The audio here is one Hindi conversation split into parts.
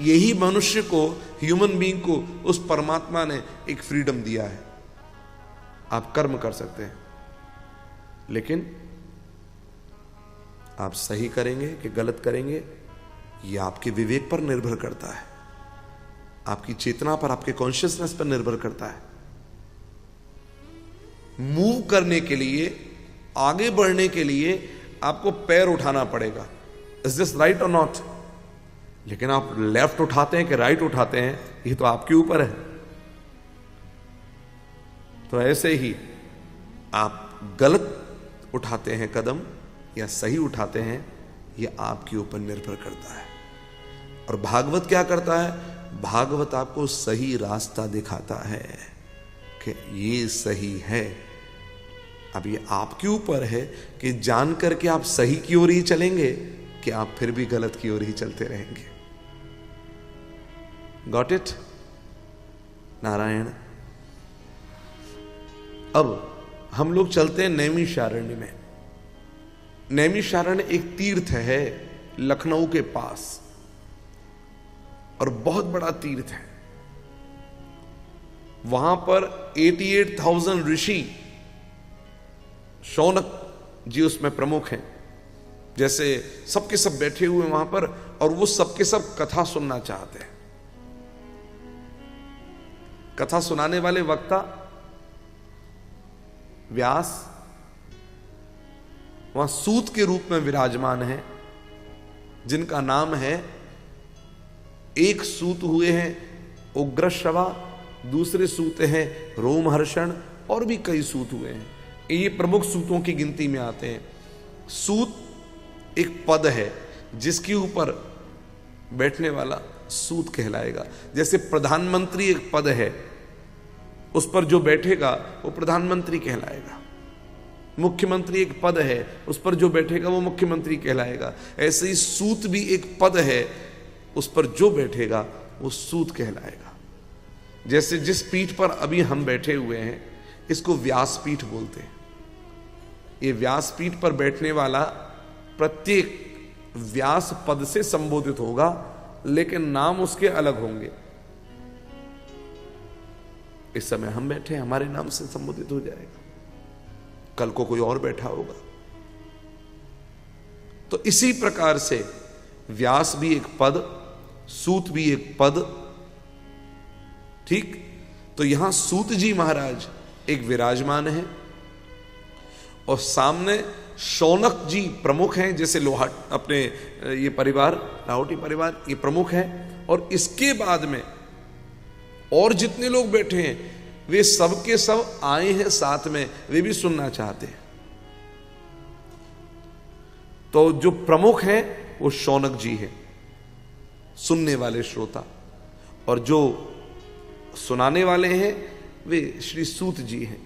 यही मनुष्य को, ह्यूमन बीइंग को, उस परमात्मा ने एक फ्रीडम दिया है। आप कर्म कर सकते हैं, लेकिन आप सही करेंगे कि गलत करेंगे, यह आपके विवेक पर निर्भर करता है, आपकी चेतना पर, आपके कॉन्शियसनेस पर निर्भर करता है। मूव करने के लिए, आगे बढ़ने के लिए आपको पैर उठाना पड़ेगा। इज दिस राइट और नॉट? लेकिन आप लेफ्ट उठाते हैं कि राइट उठाते हैं, ये तो आपके ऊपर है। तो ऐसे ही आप गलत उठाते हैं कदम या सही उठाते हैं, यह आपके ऊपर निर्भर करता है। और भागवत क्या करता है? भागवत आपको सही रास्ता दिखाता है कि ये सही है। अब ये आपके ऊपर है कि जान करके आप सही की ओर ही चलेंगे कि आप फिर भी गलत की ओर ही चलते रहेंगे। Got it? नारायण। अब हम लोग चलते हैं नैमिषारण्य में। नैमिषारण्य एक तीर्थ है लखनऊ के पास, और बहुत बड़ा तीर्थ है। वहां पर 88,000 ऋषि, शौनक जी उसमें प्रमुख हैं। जैसे सबके सब बैठे हुए वहां पर, और वो सबके सब कथा सुनना चाहते हैं। कथा सुनाने वाले वक्ता व्यास वहां सूत के रूप में विराजमान है, जिनका नाम है, एक सूत हुए हैं उग्रश्रवा, दूसरे सूत हैं रोमहर्षण, और भी कई सूत हुए हैं। ये प्रमुख सूतों की गिनती में आते हैं। सूत एक पद है जिसके ऊपर बैठने वाला सूत कहलाएगा। जैसे प्रधानमंत्री एक पद है, उस पर जो बैठेगा वो प्रधानमंत्री कहलाएगा। मुख्यमंत्री एक पद है, उस पर जो बैठेगा वो मुख्यमंत्री कहलाएगा। ऐसे ही सूत भी एक पद है, उस पर जो बैठेगा वो सूत कहलाएगा। जैसे जिस पीठ पर अभी हम बैठे हुए हैं, इसको व्यासपीठ बोलते हैं। ये व्यासपीठ पर बैठने वाला प्रत्येक व्यास पद से संबोधित होगा, लेकिन नाम उसके अलग होंगे। इस समय हम बैठे हैं, हमारे नाम से संबोधित हो जाएगा, कल को कोई और बैठा होगा। तो इसी प्रकार से व्यास भी एक पद, सूत भी एक पद। ठीक? तो यहां सूत जी महाराज एक विराजमान है, और सामने शौनक जी प्रमुख हैं। जैसे लोहाट अपने ये परिवार, लाहौटी परिवार, ये प्रमुख है। और इसके बाद में और जितने लोग बैठे हैं, वे सब के सब आए हैं साथ में, वे भी सुनना चाहते हैं। तो जो प्रमुख हैं वो शौनक जी हैं, सुनने वाले श्रोता, और जो सुनाने वाले हैं वे श्री सूत जी हैं।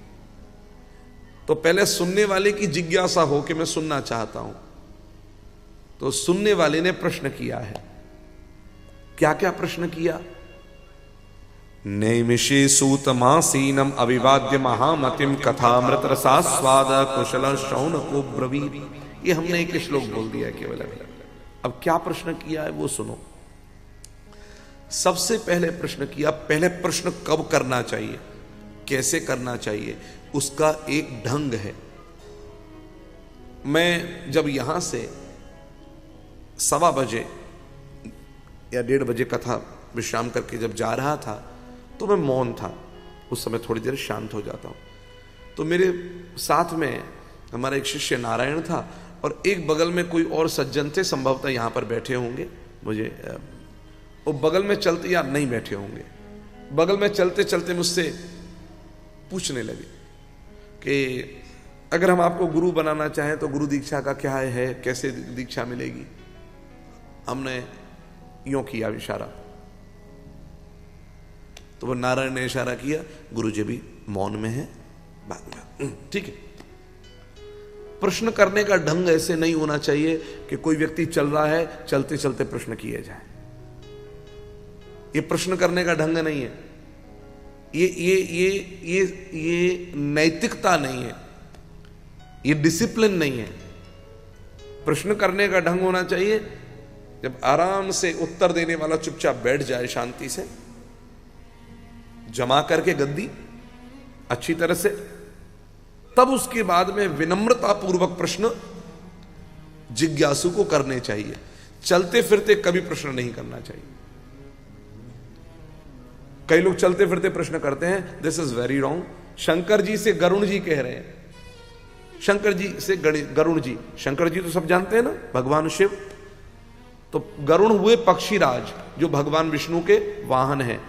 तो पहले सुनने वाले की जिज्ञासा हो कि मैं सुनना चाहता हूं, तो सुनने वाले ने प्रश्न किया है। क्या क्या प्रश्न किया? नैमिषे सूतमासीनम अविवाद्य महामतिम कथामृत रसास्वाद कुशल शौनको ब्रवीत। ये हमने एक श्लोक बोल दिया केवल। अब क्या प्रश्न किया है वो सुनो। सबसे पहले प्रश्न किया, पहले प्रश्न कब करना चाहिए, कैसे करना चाहिए, उसका एक ढंग है। मैं जब यहां से 1:15 बजे या 1:30 बजे कथा विश्राम करके जब जा रहा था, तो मैं मौन था। उस समय थोड़ी देर शांत हो जाता हूं। तो मेरे साथ में हमारा एक शिष्य नारायण था, और एक बगल में कोई और सज्जन थे, संभवतः यहां पर बैठे होंगे, मुझे वो बगल में चलते या नहीं बैठे होंगे। बगल में चलते चलते मुझसे पूछने लगे कि अगर हम आपको गुरु बनाना चाहें तो गुरु दीक्षा का क्या है, कैसे दीक्षा मिलेगी। हमने यूं किया इशारा, तो वो नारायण ने इशारा किया, गुरु जी भी मौन में है, बाद में। ठीक है। प्रश्न करने का ढंग ऐसे नहीं होना चाहिए कि कोई व्यक्ति चल रहा है, चलते चलते प्रश्न किए जाए। ये प्रश्न करने का ढंग नहीं है, ये नैतिकता नहीं है, ये डिसिप्लिन नहीं है। प्रश्न करने का ढंग होना चाहिए जब आराम से उत्तर देने वाला चुपचाप बैठ जाए, शांति से जमा करके गद्दी अच्छी तरह से, तब उसके बाद में विनम्रता पूर्वक प्रश्न जिज्ञासु को करने चाहिए। चलते फिरते कभी प्रश्न नहीं करना चाहिए। कई लोग चलते फिरते प्रश्न करते हैं, this is very wrong. Shankar ji से गरुण जी कह रहे हैं, शंकर जी से गरुण जी, शंकर जी तो सब जानते हैं ना, भगवान शिव। तो गरुण हुए पक्षीराज, जो भगवान विष्णु के वाहन हैं।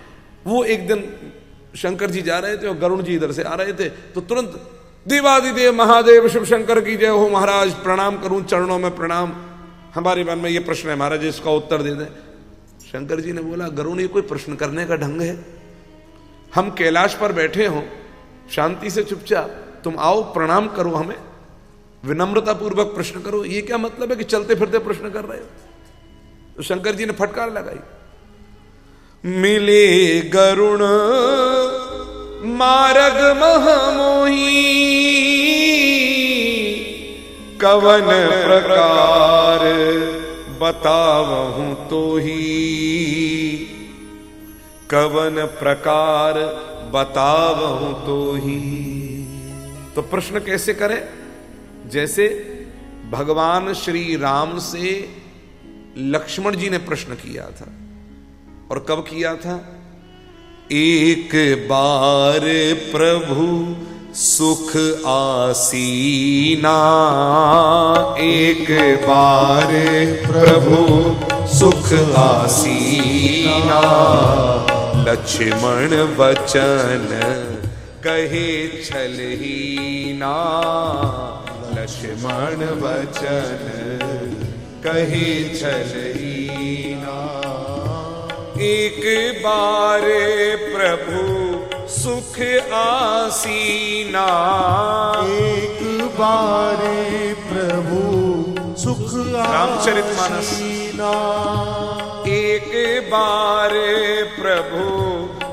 वो एक दिन शंकर जी जा रहे थे और गरुण जी इधर से आ रहे थे, तो तुरंत देवादिदेव महादेव शिव शंकर की जय हो महाराज, प्रणाम करूं, चरणों में प्रणाम, हमारे मन में ये प्रश्न है महाराज, इसका उत्तर दे दें। शंकर जी ने बोला, गरुण ये कोई प्रश्न करने का ढंग है? हम कैलाश पर बैठे हो शांति से चुपचाप, तुम आओ प्रणाम करो, हमें विनम्रता पूर्वक प्रश्न करो, ये क्या मतलब है कि चलते फिरते प्रश्न कर रहे हो? तो शंकर जी ने फटकार लगाई, मिले गरुण मार्ग महमोही, कवन प्रकार बतावहूं तो ही, कवन प्रकार बतावहूं तो ही। तो प्रश्न कैसे करें? जैसे भगवान श्री राम से लक्ष्मण जी ने प्रश्न किया था, और कब किया था? एक बार प्रभु सुख आसीना, एक बार प्रभु सुख आसीना, लक्ष्मण वचन कहे छलहीना, लक्ष्मण वचन कहे छलहीना। एक बार प्रभु सुख आसीना, एक बार प्रभु सुख रामचरितमानस। एक बार प्रभु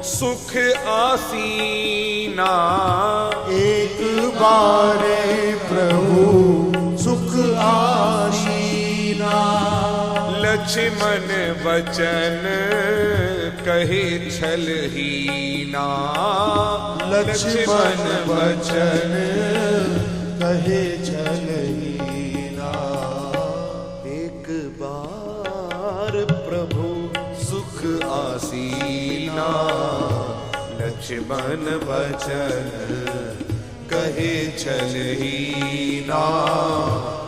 सुख आसीना, एक बार प्रभु सुख आसीना, लक्ष्मण वचन कहे छलहीना, लक्ष्मण वचन कहे छलहीना। एक बार प्रभु सुख आसीना, लक्ष्मण वचन कहे छलहीना,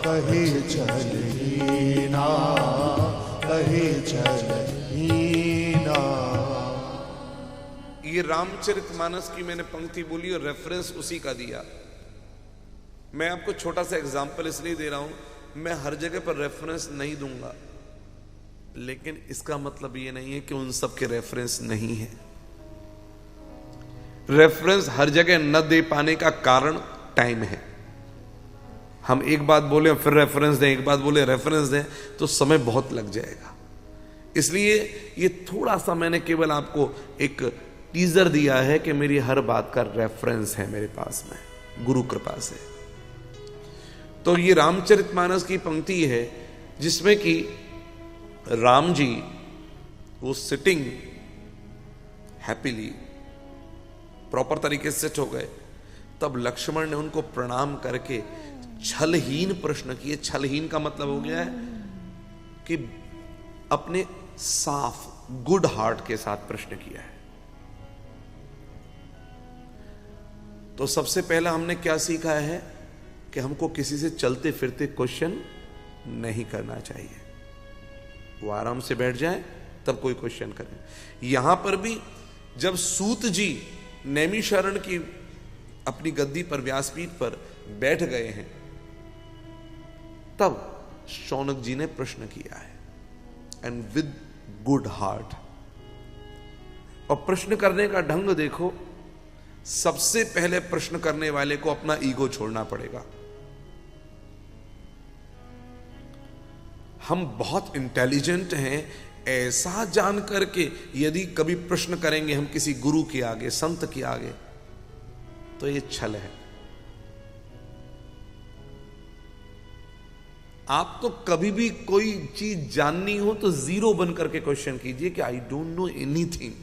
कहे छलहीना, कहे छलहीना। ये रामचरितमानस की मैंने पंक्ति बोली और रेफरेंस उसी का दिया। मैं आपको छोटा सा एग्जांपल इसलिए दे रहा हूं, मैं हर जगह पर रेफरेंस नहीं दूंगा, लेकिन इसका मतलब ये नहीं है कि उन सब के रेफरेंस नहीं है। रेफरेंस हर जगह न दे पाने का कारण टाइम है। हम एक बात बोले फिर रेफरेंस दें, एक बात बोले रेफरेंस दें, तो समय बहुत लग जाएगा। इसलिए ये थोड़ा सा मैंने केवल आपको एक टीजर दिया है कि मेरी हर बात का रेफरेंस है मेरे पास में, गुरु कृपा से। तो ये रामचरितमानस की पंक्ति है जिसमें कि राम जी वो सिटिंग हैप्पीली प्रॉपर तरीके से सेट हो गए, तब लक्ष्मण ने उनको प्रणाम करके छलहीन प्रश्न किए। छलहीन का मतलब हो गया है कि अपने साफ गुड हार्ट के साथ प्रश्न किया है। तो सबसे पहला हमने क्या सीखा है कि हमको किसी से चलते फिरते क्वेश्चन नहीं करना चाहिए। वो आराम से बैठ जाए तब कोई क्वेश्चन करें। यहां पर भी जब सूत जी नैमिषारण्य की अपनी गद्दी पर व्यासपीठ पर बैठ गए हैं, तब शौनक जी ने प्रश्न किया है, एंड विद गुड हार्ट। और प्रश्न करने का ढंग देखो, सबसे पहले प्रश्न करने वाले को अपना ईगो छोड़ना पड़ेगा। हम बहुत इंटेलिजेंट हैं ऐसा जान करके यदि कभी प्रश्न करेंगे हम किसी गुरु के आगे, संत के आगे, तो ये छल है। आप तो कभी भी कोई चीज जाननी हो तो जीरो बन करके क्वेश्चन कीजिए कि I don't know anything,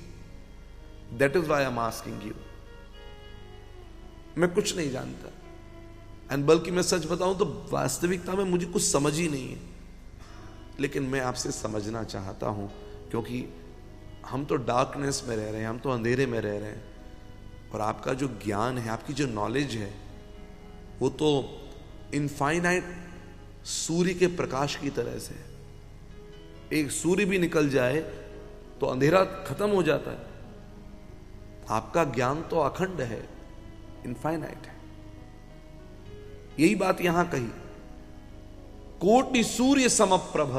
that is why I am asking you. मैं कुछ नहीं जानता, एंड बल्कि मैं सच बताऊं तो वास्तविकता में मुझे कुछ समझ ही नहीं है, लेकिन मैं आपसे समझना चाहता हूं, क्योंकि हम तो डार्कनेस में रह रहे हैं, हम तो अंधेरे में रह रहे हैं, और आपका जो ज्ञान है, आपकी जो नॉलेज है, वो तो इनफाइनाइट सूर्य के प्रकाश की तरह से। एक सूर्य भी निकल जाए तो अंधेरा खत्म हो जाता है। आपका ज्ञान तो अखंड है, इनफाइनाइट है। यही बात यहां कही, कोटि सूर्य समप्रभ,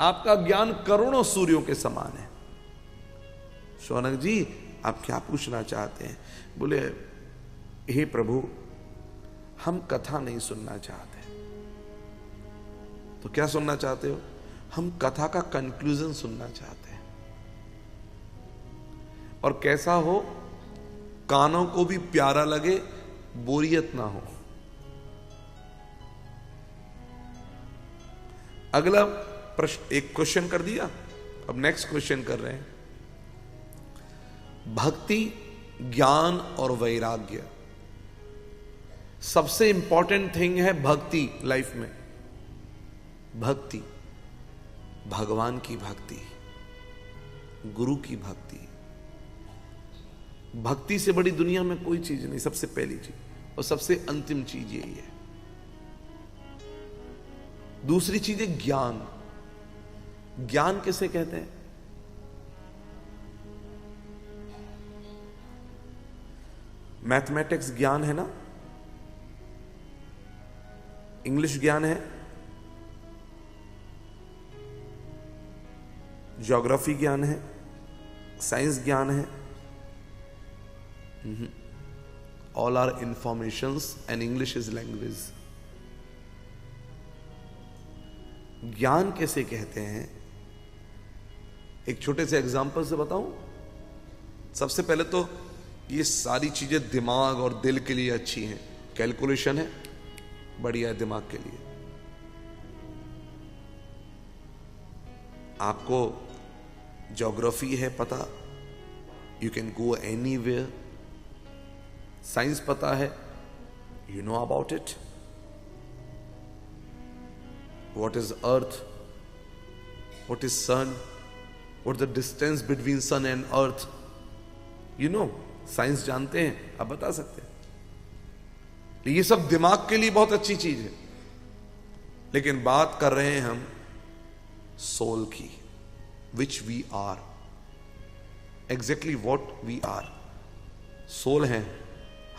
आपका ज्ञान करोड़ों सूर्यों के समान है। शौनक जी आप क्या पूछना चाहते हैं? बोले हे प्रभु, हम कथा नहीं सुनना चाहते। तो क्या सुनना चाहते हो? हम कथा का कंक्लूजन सुनना चाहते हैं, और कैसा हो, कानों को भी प्यारा लगे, बोरियत ना हो। अगला प्रश्न, एक क्वेश्चन कर दिया, अब नेक्स्ट क्वेश्चन कर रहे हैं। भक्ति, ज्ञान और वैराग्य, सबसे इंपॉर्टेंट थिंग है भक्ति लाइफ में। भक्ति, भगवान की भक्ति, गुरु की भक्ति। भक्ति से बड़ी दुनिया में कोई चीज नहीं, सबसे पहली चीज, और सबसे अंतिम चीज यही है। दूसरी चीज है ज्ञान। ज्ञान किसे कहते हैं? मैथमेटिक्स ज्ञान है ना, इंग्लिश ज्ञान है, ज्योग्राफी ज्ञान है, साइंस ज्ञान है। All are informations and English is language. ज्ञान कैसे कहते हैं? एक छोटे से एग्जांपल से बताऊं। सबसे पहले तो ये सारी चीजें दिमाग और दिल के लिए अच्छी हैं। कैलकुलेशन है, बढ़िया है दिमाग के लिए। आपको ज्योग्राफी है पता, you can go anywhere. Science पता है, you know about it. What is earth? What is sun? What is the distance between sun and earth? You know, science जानते हैं, आप बता सकते हैं। ये सब दिमाग के लिए बहुत अच्छी चीज है, लेकिन बात कर रहे हैं हम सोल की, which we are, exactly what we are. Soul है,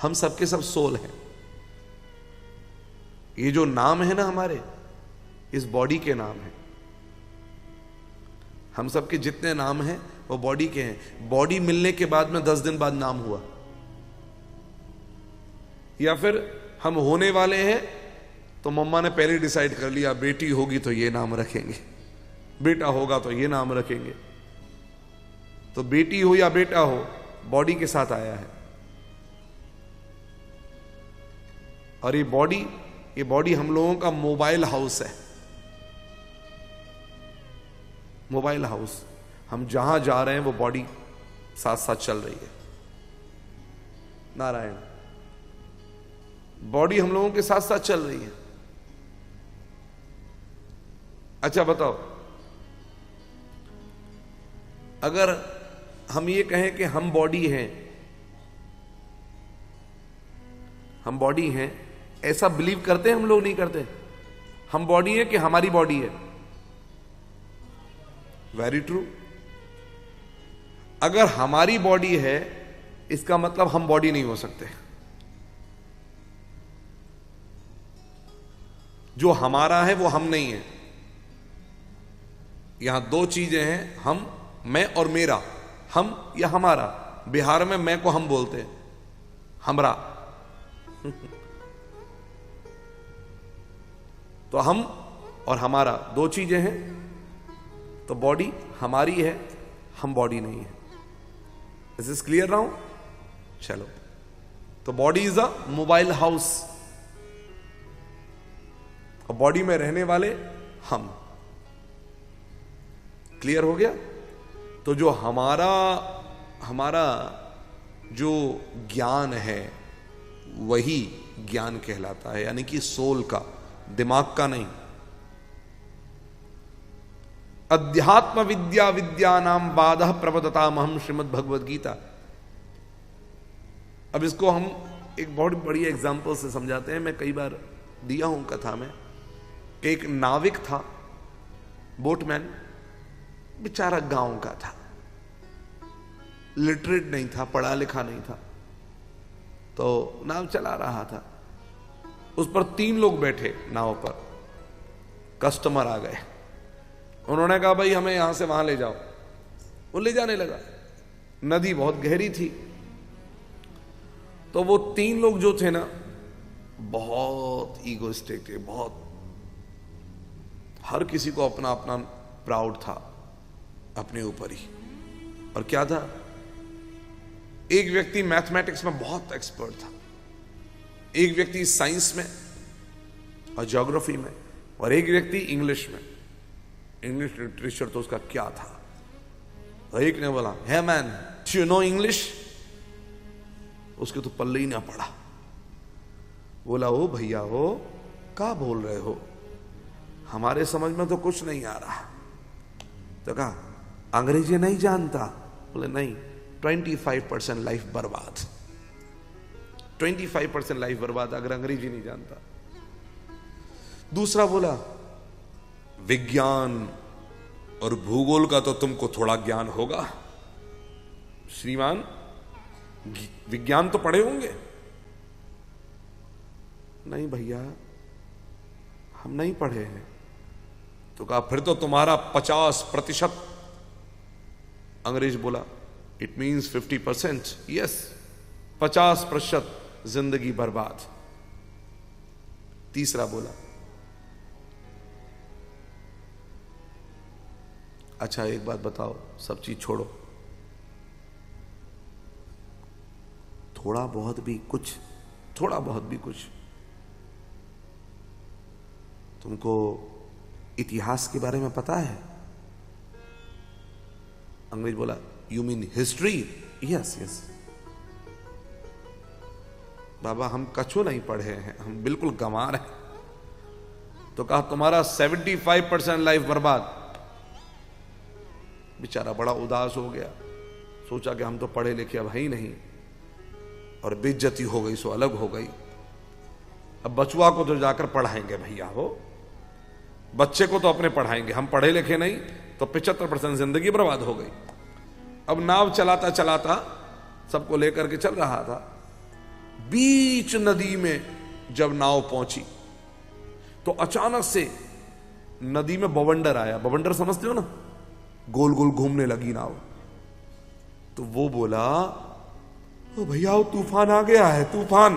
हम सबके सब सोल हैं। ये जो नाम है ना हमारे, इस बॉडी के नाम है। हम सबके जितने नाम हैं वो बॉडी के हैं। बॉडी मिलने के बाद में 10 दिन बाद नाम हुआ, या फिर हम होने वाले हैं तो मम्मा ने पहले डिसाइड कर लिया, बेटी होगी तो ये नाम रखेंगे, बेटा होगा तो ये नाम रखेंगे। तो बेटी हो या बेटा हो, बॉडी के साथ आया है। और ये बॉडी हम लोगों का मोबाइल हाउस है। मोबाइल हाउस, हम जहां जा रहे हैं वो बॉडी साथ साथ चल रही है। नारायण, बॉडी हम लोगों के साथ साथ चल रही है। अच्छा बताओ, अगर हम ये कहें कि हम बॉडी हैं, हम बॉडी हैं, ऐसा बिलीव करते हैं हम लोग? नहीं करते। हम बॉडी है कि हमारी बॉडी है? Very true. अगर हमारी बॉडी है, इसका मतलब हम बॉडी नहीं हो सकते। जो हमारा है वो हम नहीं है। यहां दो चीजें हैं, हम, मैं और मेरा। हम या हमारा। बिहार में मैं को हम बोलते हैं, हमरा। तो हम और हमारा दो चीजें हैं। तो बॉडी हमारी है, हम बॉडी नहीं है। Is this clear now? चलो, तो body is a mobile house. और बॉडी में रहने वाले हम। क्लियर हो गया? तो जो हमारा जो ज्ञान है वही ज्ञान कहलाता है, यानी कि सोल का, दिमाग का नहीं। अध्यात्म विद्या विद्या नाम बाधः प्रवदतामहम, श्रीमद् भगवद गीता। अब इसको हम एक बहुत बड़ी एग्जांपल से समझाते हैं। मैं कई बार दिया हूं कथा में कि एक नाविक था, बोटमैन, बेचारा गांव का था, लिटरेट नहीं था, पढ़ा लिखा नहीं था, तो नाव चला रहा था। उस पर 3 लोग बैठे नाव पर। कस्टमर आ गए, उन्होंने कहा भाई हमें यहां से वहां ले जाओ। वो ले जाने लगा। नदी बहुत गहरी थी, तो वो 3 लोग जो थे ना, बहुत ईगोइस्टिक थे, बहुत, हर किसी को अपना अपना प्राउड था अपने ऊपर ही। और क्या था, एक व्यक्ति मैथमेटिक्स में बहुत एक्सपर्ट था, एक व्यक्ति साइंस में और ज्योग्राफी में, और एक व्यक्ति इंग्लिश में। इंग्लिश लिटरेचर तो उसका क्या था। और एक ने बोला, hey man, you know English? उसके तो पल्ले ही ना पड़ा। बोला, ओ भैया हो, क्या बोल रहे हो, हमारे समझ में तो कुछ नहीं आ रहा। तो कहा, अंग्रेजी नहीं जानता? बोले नहीं, 25% लाइफ बर्बाद, 25% लाइफ बर्बाद अगर अंग्रेजी नहीं जानता। दूसरा बोला, विज्ञान और भूगोल का तो तुमको थोड़ा ज्ञान होगा श्रीमान, विज्ञान तो पढ़े होंगे? नहीं भैया, हम नहीं पढ़े हैं। तो कहा, फिर तो तुम्हारा 50%। अंग्रेज बोला, इट मीन्स 50%। यस, 50% जिंदगी बर्बाद। तीसरा बोला, अच्छा एक बात बताओ, सब चीज छोड़ो, थोड़ा बहुत भी कुछ तुमको इतिहास के बारे में पता है? अंग्रेज बोला, you mean history? Yes yes. बाबा हम कछू नहीं पढ़े हैं, हम बिल्कुल गंवार हैं। तो कहा, तुम्हारा 75% लाइफ बर्बाद। बेचारा बड़ा उदास हो गया, सोचा कि हम तो पढ़े लिखे अब है ही नहीं, और बेइज्जती हो गई सो अलग हो गई। अब बचुआ को तो जाकर पढ़ाएंगे भैया हो, बच्चे को तो अपने पढ़ाएंगे, हम पढ़े लिखे नहीं, तो 75% जिंदगी बर्बाद हो गई। अब नाव चलाता चलाता सबको लेकर के चल रहा था। बीच नदी में जब नाव पहुंची तो अचानक से नदी में बवंडर आया। बवंडर समझते हो ना, गोल गोल घूमने लगी नाव। तो वो बोला, ओ भैया वो तूफान आ गया है, तूफान।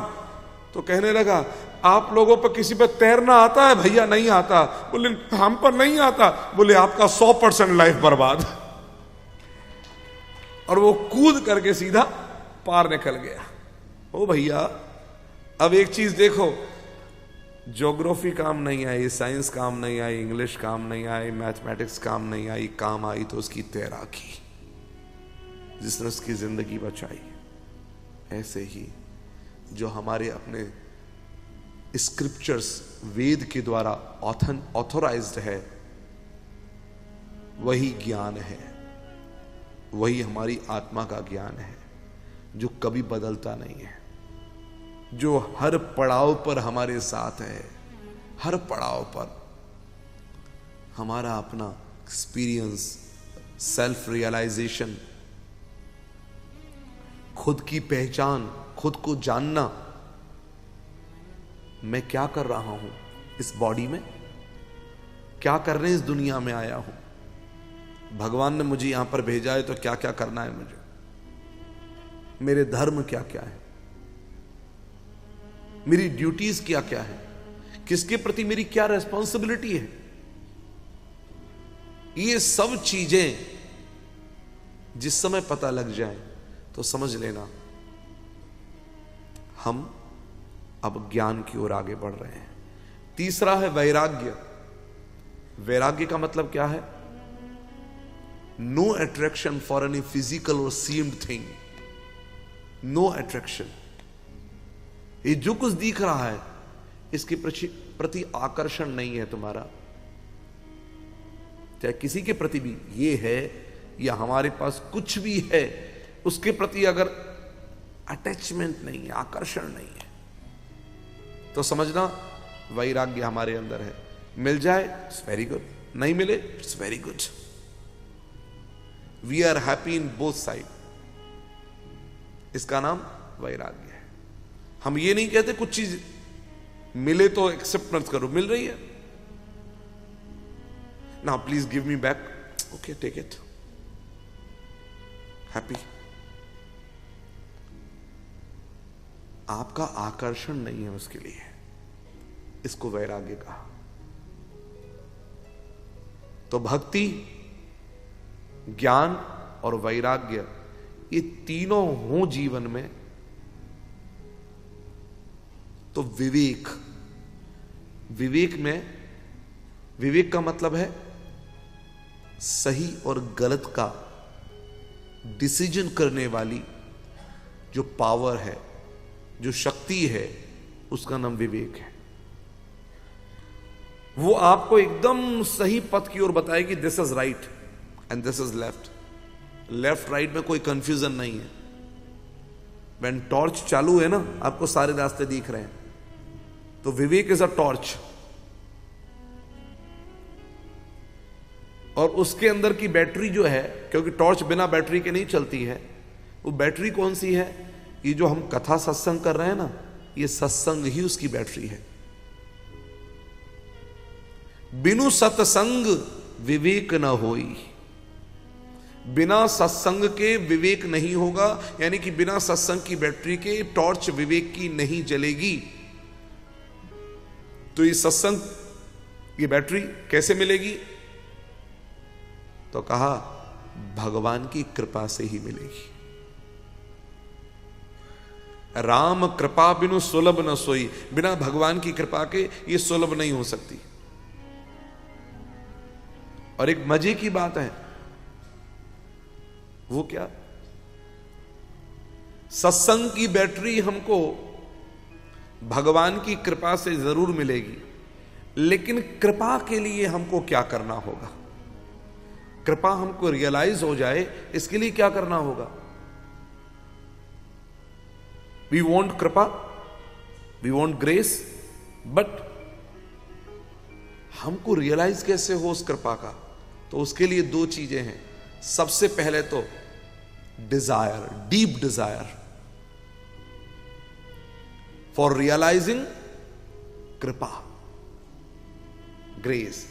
तो कहने लगा, आप लोगों पर किसी पर तैरना आता है? भैया नहीं आता। बोले, हम पर नहीं आता। बोले, आपका 100% लाइफ बर्बाद। और वो कूद करके सीधा पार निकल गया। ओ भैया, अब एक चीज देखो, ज्योग्राफी काम नहीं आई, साइंस काम नहीं आई, इंग्लिश काम नहीं आई, मैथमेटिक्स काम नहीं आई, काम आई तो उसकी तैराकी, जिसने उसकी जिंदगी बचाई। ऐसे ही जो हमारे अपने स्क्रिप्चर्स वेद के द्वारा ऑथोराइज्ड है, वही ज्ञान है, वही हमारी आत्मा का ज्ञान है, जो कभी बदलता नहीं है, जो हर पड़ाव पर हमारे साथ है। हर पड़ाव पर हमारा अपना एक्सपीरियंस, सेल्फ रियलाइजेशन, खुद की पहचान, खुद को जानना, मैं क्या कर रहा हूं इस बॉडी में, क्या करने इस दुनिया में आया हूं, भगवान ने मुझे यहां पर भेजा है तो क्या क्या करना है मुझे, मेरे धर्म क्या क्या है, मेरी ड्यूटीज क्या क्या है, किसके प्रति मेरी क्या रेस्पॉन्सिबिलिटी है। ये सब चीजें जिस समय पता लग जाए तो समझ लेना हम अब ज्ञान की ओर आगे बढ़ रहे हैं। तीसरा है वैराग्य। वैराग्य का मतलब क्या है? No attraction for any physical और सीम्ड थिंग, नो अट्रैक्शन। ये जो कुछ दिख रहा है इसके प्रति आकर्षण नहीं है तुम्हारा, चाहे किसी के प्रति भी ये है या हमारे पास कुछ भी है, उसके प्रति अगर अटैचमेंट नहीं है, आकर्षण नहीं है, तो समझना वैराग्य हमारे अंदर है। मिल जाए इट्स वेरी गुड, नहीं मिले it's very good. We are happy in both side, इसका नाम वैराग्य है। हम ये नहीं कहते कुछ चीज मिले तो एक्सेप्ट मत करो, मिल रही है ना, please give me back, okay take it, happy. आपका आकर्षण नहीं है उसके लिए, इसको वैराग्य कहा। तो भक्ति, ज्ञान और वैराग्य, ये तीनों हो जीवन में तो विवेक, विवेक में, विवेक का मतलब है सही और गलत का डिसीजन करने वाली जो पावर है, जो शक्ति है, उसका नाम विवेक है। वो आपको एकदम सही पथ की ओर बताएगी, this is right and this is left. Left right में कोई कंफ्यूजन नहीं है। व्हेन टॉर्च चालू है ना, आपको सारे रास्ते दिख रहे हैं, तो विवेक इज अ टॉर्च। और उसके अंदर की बैटरी जो है, क्योंकि टॉर्च बिना बैटरी के नहीं चलती है, वो बैटरी कौन सी है? ये जो हम कथा सत्संग कर रहे हैं ना, ये सत्संग ही उसकी बैटरी है। बिनु सत्संग विवेक न होई, बिना सत्संग के विवेक नहीं होगा, यानी कि बिना सत्संग की बैटरी के टॉर्च विवेक की नहीं जलेगी। तो ये सत्संग, ये बैटरी कैसे मिलेगी? तो कहा भगवान की कृपा से ही मिलेगी। राम कृपा बिनु सुलभ न सोई, बिना भगवान की कृपा के ये सुलभ नहीं हो सकती। और एक मजे की बात है, वो क्या? सत्संग की बैटरी हमको भगवान की कृपा से जरूर मिलेगी, लेकिन कृपा के लिए हमको क्या करना होगा? कृपा हमको रियलाइज हो जाए, इसके लिए क्या करना होगा? वी वॉन्ट कृपा, वी वॉन्ट ग्रेस, बट हमको रियलाइज कैसे हो उस कृपा का? तो उसके लिए दो चीजें हैं। सबसे पहले तो desire, deep desire for realising कृपा, ग्रेस।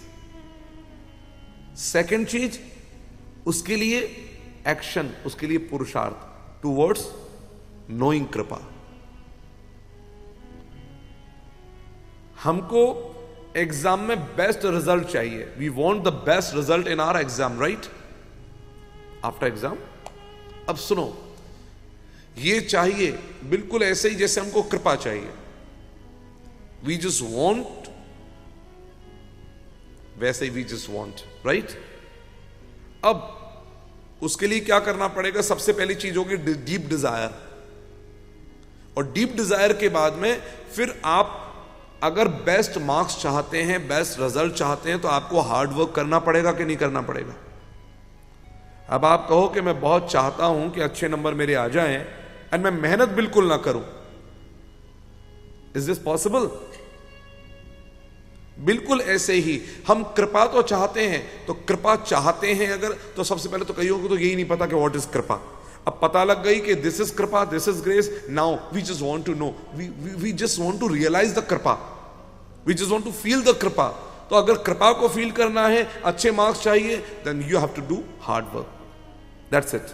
सेकेंड चीज, उसके लिए एक्शन, उसके लिए पुरुषार्थ टूवर्ड्स नोइंग कृपा। हमको एग्जाम में बेस्ट रिजल्ट चाहिए, we want the best result in our exam, right? After exam. अब सुनो, ये चाहिए बिल्कुल ऐसे ही जैसे हमको कृपा चाहिए। वी जस्ट वॉन्ट, वैसे ही वी जस्ट वॉन्ट, राइट? अब उसके लिए क्या करना पड़ेगा? सबसे पहली चीज होगी डीप डिजायर, और डीप डिजायर के बाद में फिर आप अगर बेस्ट मार्क्स चाहते हैं, बेस्ट रिजल्ट चाहते हैं, तो आपको हार्ड वर्क करना पड़ेगा कि नहीं करना पड़ेगा? अब आप कहो कि मैं बहुत चाहता हूं कि अच्छे नंबर मेरे आ जाएं एंड मैं मेहनत बिल्कुल ना करूं, इज दिस पॉसिबल? बिल्कुल ऐसे ही हम कृपा तो चाहते हैं, तो कृपा चाहते हैं अगर, तो सबसे पहले तो कई लोगों को तो यही नहीं पता कि व्हाट इज कृपा। अब पता लग गई कि this is kripa, this is grace, now we just want to know, we just want to realize the kripa, we just want to feel the kripa. तो अगर कृपा को फील करना है, अच्छे मार्क्स चाहिए, then you have to do hard work, that's it.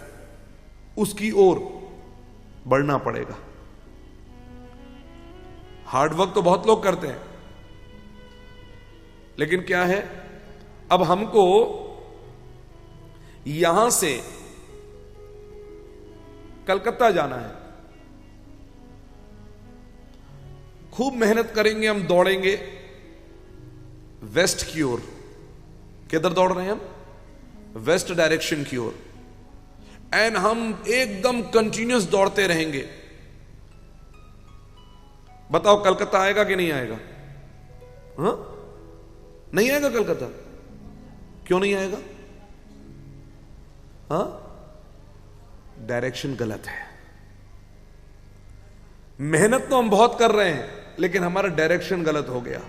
उसकी ओर बढ़ना पड़ेगा। हार्ड वर्क तो बहुत लोग करते हैं, लेकिन क्या है, अब हमको यहां से कलकत्ता जाना है, खूब मेहनत करेंगे, हम दौड़ेंगे, वेस्ट की ओर। किधर दौड़ रहे हैं हम? वेस्ट डायरेक्शन की ओर। एंड हम एकदम कंटिन्यूस दौड़ते रहेंगे। बताओ कलकत्ता आएगा कि नहीं आएगा? हाँ, नहीं आएगा कलकत्ता। क्यों नहीं आएगा? हाँ, डायरेक्शन गलत है। मेहनत तो हम बहुत कर रहे हैं, लेकिन हमारा डायरेक्शन गलत हो गया।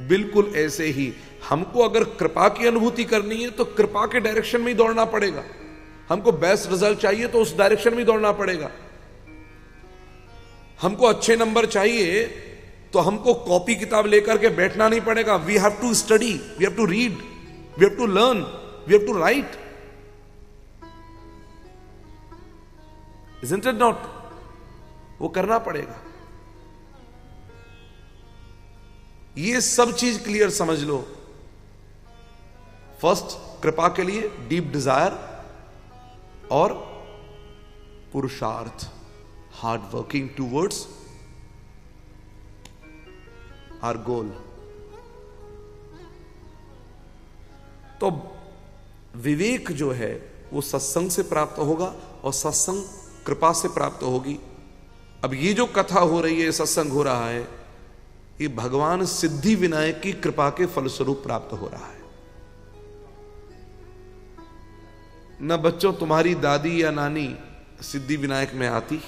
बिल्कुल ऐसे ही हमको अगर कृपा की अनुभूति करनी है तो कृपा के डायरेक्शन में ही दौड़ना पड़ेगा। हमको बेस्ट रिजल्ट चाहिए तो उस डायरेक्शन में ही दौड़ना पड़ेगा। हमको अच्छे नंबर चाहिए तो हमको कॉपी किताब लेकर के बैठना नहीं पड़ेगा। We have to study, we have to read, we have to learn, we have to write. Isn't it not? वो करना पड़ेगा। ये सब चीज क्लियर समझ लो। फर्स्ट, कृपा के लिए डीप डिजायर और पुरुषार्थ, hard working towards our goal. तो विवेक जो है वो सत्संग से प्राप्त होगा और सत्संग कृपा से प्राप्त होगी। अब ये जो कथा हो रही है, सत्संग हो रहा है, ये भगवान सिद्धि विनायक की कृपा के फलस्वरूप प्राप्त हो रहा है। न बच्चों तुम्हारी दादी या नानी सिद्धि विनायक में आती,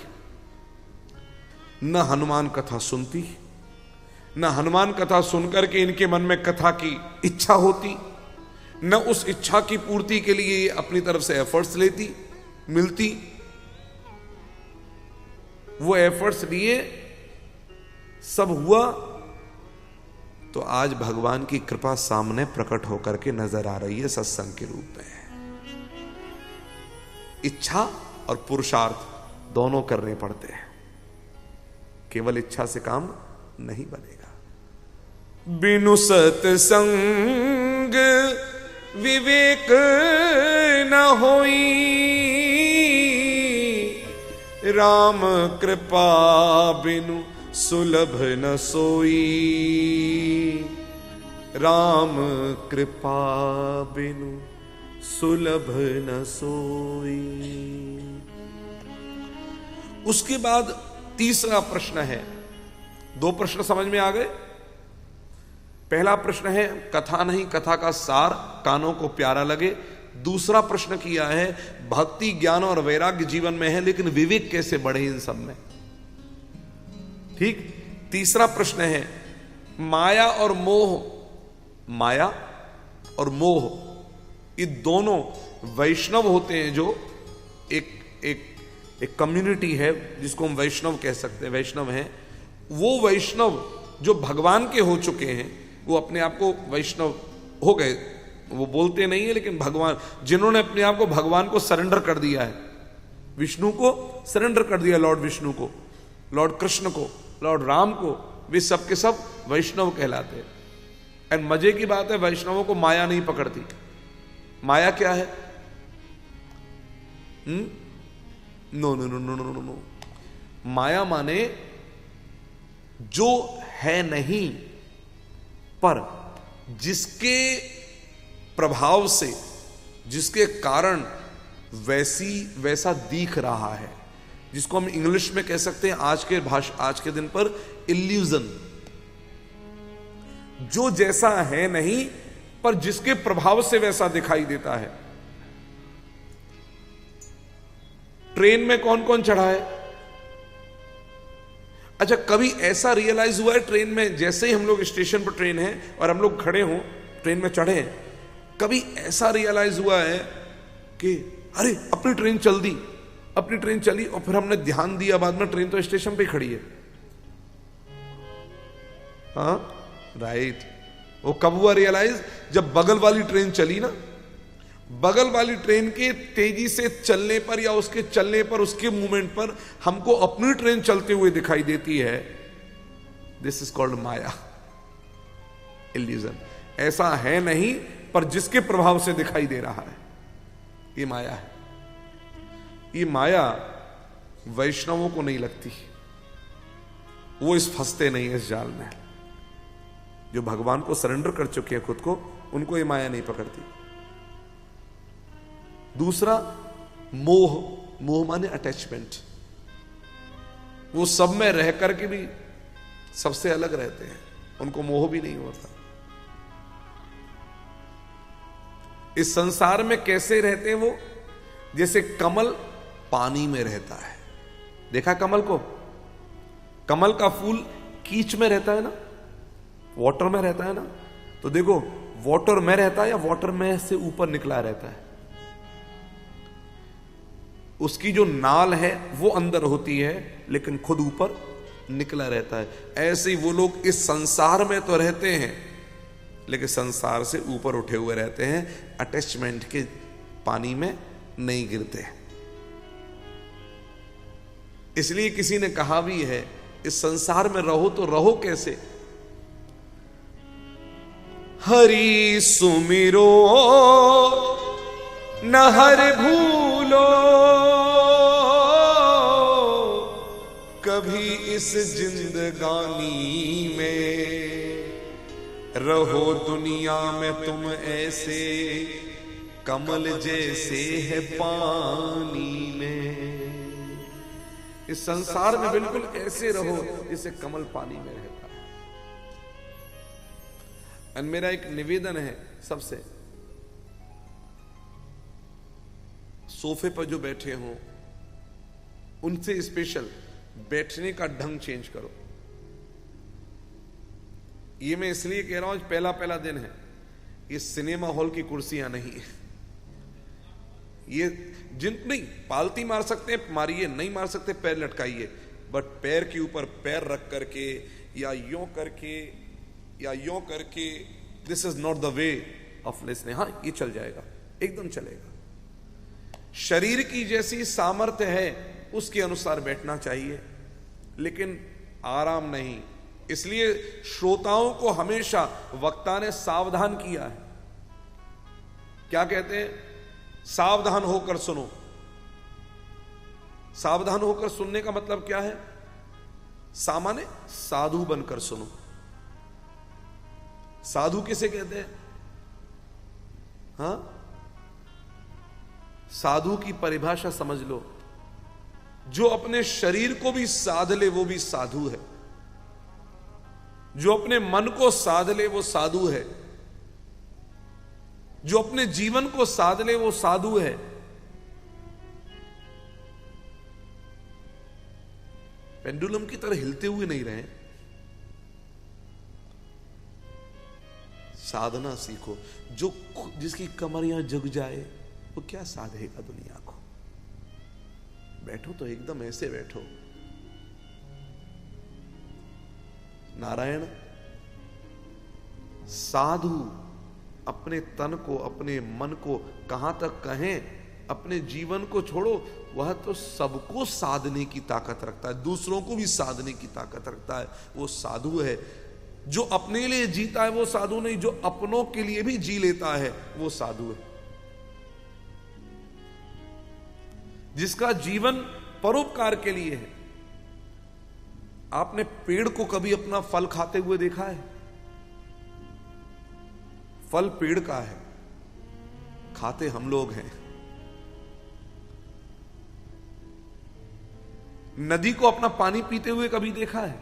न हनुमान कथा सुनती, न हनुमान कथा सुनकर के इनके मन में कथा की इच्छा होती, न उस इच्छा की पूर्ति के लिए अपनी तरफ से एफर्ट्स लेती मिलती। वो एफर्ट्स लिए सब हुआ तो आज भगवान की कृपा सामने प्रकट होकर के नजर आ रही है सत्संग के रूप में। इच्छा और पुरुषार्थ दोनों करने पड़ते हैं, केवल इच्छा से काम नहीं बनेगा। बिनु सत्संग विवेक न होई, राम कृपा बिनु सुलभ न सोई, राम कृपा बिनु सुलभ न सोई। उसके बाद तीसरा प्रश्न है। दो प्रश्न समझ में आ गए। पहला प्रश्न है कथा नहीं, कथा का सार कानों को प्यारा लगे। दूसरा प्रश्न किया है भक्ति ज्ञान और वैराग्य जीवन में है, लेकिन विवेक कैसे बढ़े इन सब में। ठीक। तीसरा प्रश्न है माया और मोह। माया और मोह ये दोनों वैष्णव होते हैं, जो एक कम्युनिटी है जिसको हम वैष्णव कह सकते हैं, वैष्णव हैं। वो वैष्णव जो भगवान के हो चुके हैं, वो अपने आप को वैष्णव हो गए। वो बोलते नहीं है, लेकिन भगवान, जिन्होंने अपने आप को भगवान को सरेंडर कर दिया है, विष्णु को सरेंडर कर दिया, लॉर्ड विष्णु को, लॉर्ड कृष्ण को, लॉर्ड राम को, वे सब के सब वैष्णव कहलाते हैं। एंड मजे की बात है, वैष्णवों को माया नहीं पकड़ती। माया क्या है? No no no no no no no. माया माने जो है नहीं, पर जिसके प्रभाव से, जिसके कारण वैसा दिख रहा है, जिसको हम इंग्लिश में कह सकते हैं आज के दिन पर इल्यूजन। जो जैसा है नहीं, पर जिसके प्रभाव से वैसा दिखाई देता है। ट्रेन में कौन कौन चढ़ा है? अच्छा, कभी ऐसा रियलाइज हुआ है ट्रेन में, जैसे ही हम लोग स्टेशन पर ट्रेन है और हम लोग खड़े हों, ट्रेन में चढ़े हैं, कभी ऐसा रियलाइज हुआ है कि अरे अपनी ट्रेन चल दी, अपनी ट्रेन चली, और फिर हमने ध्यान दिया बाद में ट्रेन तो स्टेशन पे ही खड़ी है। हाँ राइट। वो कब हुआ रियलाइज? जब बगल वाली ट्रेन चली ना, बगल वाली ट्रेन के तेजी से चलने पर या उसके चलने पर, उसके मूवमेंट पर हमको अपनी ट्रेन चलते हुए दिखाई देती है। This is called Maya, illusion. ऐसा है नहीं, पर जिसके प्रभाव से दिखाई दे रहा है, ये माया है। ये माया वैष्णवों को नहीं लगती, वो इस फंसते नहीं इस जाल में। जो भगवान को सरेंडर कर चुके हैं खुद को, उनको ये माया नहीं पकड़ती। दूसरा मोह, मोह माने अटैचमेंट। वो सब में रह करके भी सबसे अलग रहते हैं, उनको मोह भी नहीं होता। इस संसार में कैसे रहते हैं वो? जैसे कमल पानी में रहता है। देखा कमल को? कमल का फूल कीच में रहता है ना, वाटर में रहता है ना। तो देखो, वाटर में रहता है या वाटर में से ऊपर निकला रहता है? उसकी जो नाल है वो अंदर होती है, लेकिन खुद ऊपर निकला रहता है। ऐसे ही वो लोग इस संसार में तो रहते हैं, लेकिन संसार से ऊपर उठे हुए रहते हैं, अटैचमेंट के पानी में नहीं गिरते। इसलिए किसी ने कहा भी है, इस संसार में रहो तो रहो कैसे? हरि सुमिरो न हर भूलो, कभी इस जिंदगानी में रहो दुनिया में तुम ऐसे, कमल जैसे है पानी में। इस संसार में बिल्कुल ऐसे रहो जैसे कमल पानी में रहता है। और मेरा एक निवेदन है सबसे, सोफे पर जो बैठे हो उनसे स्पेशल बैठने का ढंग चेंज करो। ये मैं इसलिए कह रहा हूं, पहला पहला दिन है, ये सिनेमा हॉल की कुर्सियां नहीं है। ये जिन नहीं पालती मार सकते हैं मारिए, नहीं मार सकते पैर लटकाइए, बट पैर के ऊपर पैर रख करके या यूं करके या यूं करके, this is not the way of listening. हाँ, ये चल जाएगा, एकदम चलेगा। शरीर की जैसी सामर्थ्य है उसके अनुसार बैठना चाहिए, लेकिन आराम नहीं। इसलिए श्रोताओं को हमेशा वक्ता ने सावधान किया है। क्या कहते हैं? सावधान होकर सुनो। सावधान होकर सुनने का मतलब क्या है? सामान्य साधु बनकर सुनो। साधु किसे कहते हैं? हां, साधु की परिभाषा समझ लो, जो अपने शरीर को भी साध ले वो भी साधु है, जो अपने मन को साध ले वो साधु है, जो अपने जीवन को साध ले वो साधु है। पेंडुलम की तरह हिलते हुए नहीं रहे। साधना सीखो। जो जिसकी कमरियां जग जाए वो क्या साधेगा दुनिया को? बैठो तो एकदम ऐसे बैठो। नारायण साधु अपने तन को, अपने मन को कहां तक कहें, अपने जीवन को छोड़ो, वह तो सबको साधने की ताकत रखता है, दूसरों को भी साधने की ताकत रखता है, वो साधु है। जो अपने लिए जीता है वो साधु नहीं, जो अपनों के लिए भी जी लेता है वो साधु है। जिसका जीवन परोपकार के लिए है। आपने पेड़ को कभी अपना फल खाते हुए देखा है? फल पेड़ का है, खाते हम लोग हैं। नदी को अपना पानी पीते हुए कभी देखा है?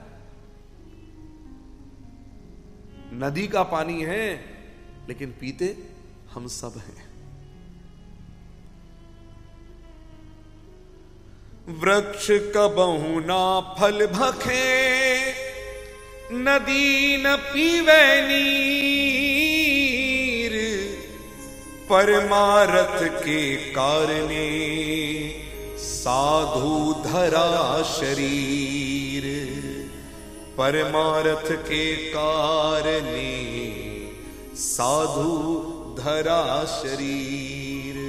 नदी का पानी है, लेकिन पीते हम सब हैं। वृक्ष कबहु ना फल भखे, नदी न पीवे नीर, परमारथ के कारणे साधु धरा शरीर। परमारथ के कारणे साधु धरा शरीर।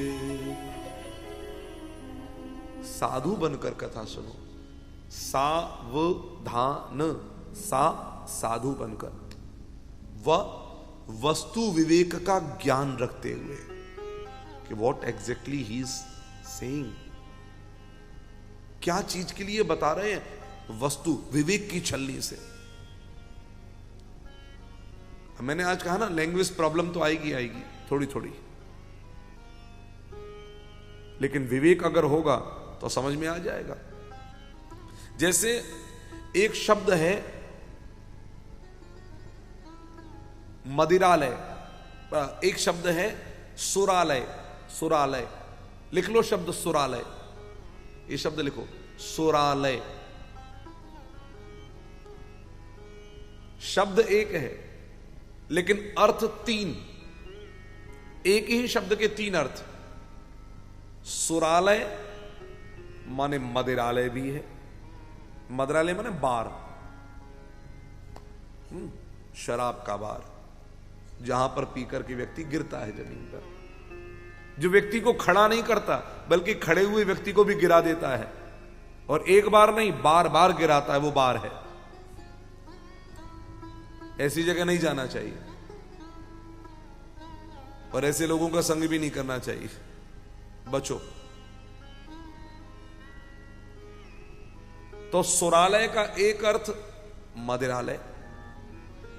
साधु बनकर कथा सुनो। सावधान, सा साधु बनकर, वह वस्तु विवेक का ज्ञान रखते हुए कि what exactly he is saying, क्या चीज के लिए बता रहे हैं, वस्तु विवेक की छलनी से। मैंने आज कहा ना, लैंग्वेज प्रॉब्लम तो आएगी आएगी थोड़ी थोड़ी, लेकिन विवेक अगर होगा तो समझ में आ जाएगा। जैसे एक शब्द है मदिरालय, एक शब्द है सुरालय। सुरालय लिख लो, शब्द सुरालय, ये शब्द लिखो, सुरालय। शब्द एक है लेकिन अर्थ तीन, एक ही शब्द के तीन अर्थ। सुरालय माने मदिरालय भी है, मदिरालय माने बार, शराब का बार, जहां पर पीकर के व्यक्ति गिरता है जमीन पर, जो व्यक्ति को खड़ा नहीं करता बल्कि खड़े हुए व्यक्ति को भी गिरा देता है, और एक बार नहीं बार बार गिराता है, वो बार है। ऐसी जगह नहीं जाना चाहिए और ऐसे लोगों का संग भी नहीं करना चाहिए, बचो। तो सुरालय का एक अर्थ मदिरालय,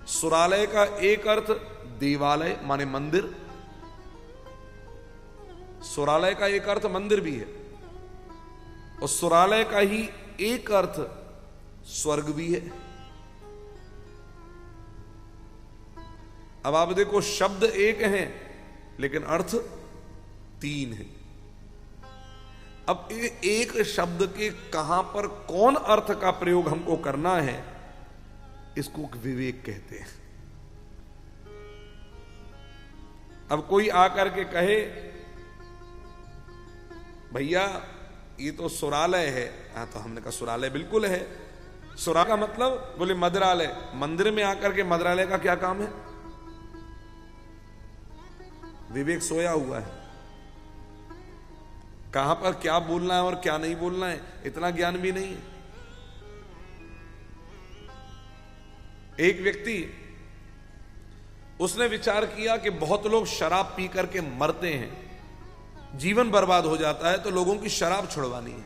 सुरालय का एक अर्थ देवालय माने मंदिर, सुरालय का एक अर्थ मंदिर भी है, और सुरालय का ही एक अर्थ स्वर्ग भी है। अब आप देखो, शब्द एक हैं लेकिन अर्थ तीन है। अब एक शब्द के कहां पर कौन अर्थ का प्रयोग हमको करना है, इसको विवेक कहते हैं। अब कोई आकर के कहे भैया ये तो सुरालय है, हाँ तो हमने कहा सुरालय बिल्कुल है। सुरा का मतलब, बोले मदिरालय, मंदिर में आकर के मदिरालय का क्या काम है? विवेक सोया हुआ है, कहां पर क्या बोलना है और क्या नहीं बोलना है इतना ज्ञान भी नहीं है। एक व्यक्ति, उसने विचार किया कि बहुत लोग शराब पी करके मरते हैं, जीवन बर्बाद हो जाता है, तो लोगों की शराब छुड़वानी है।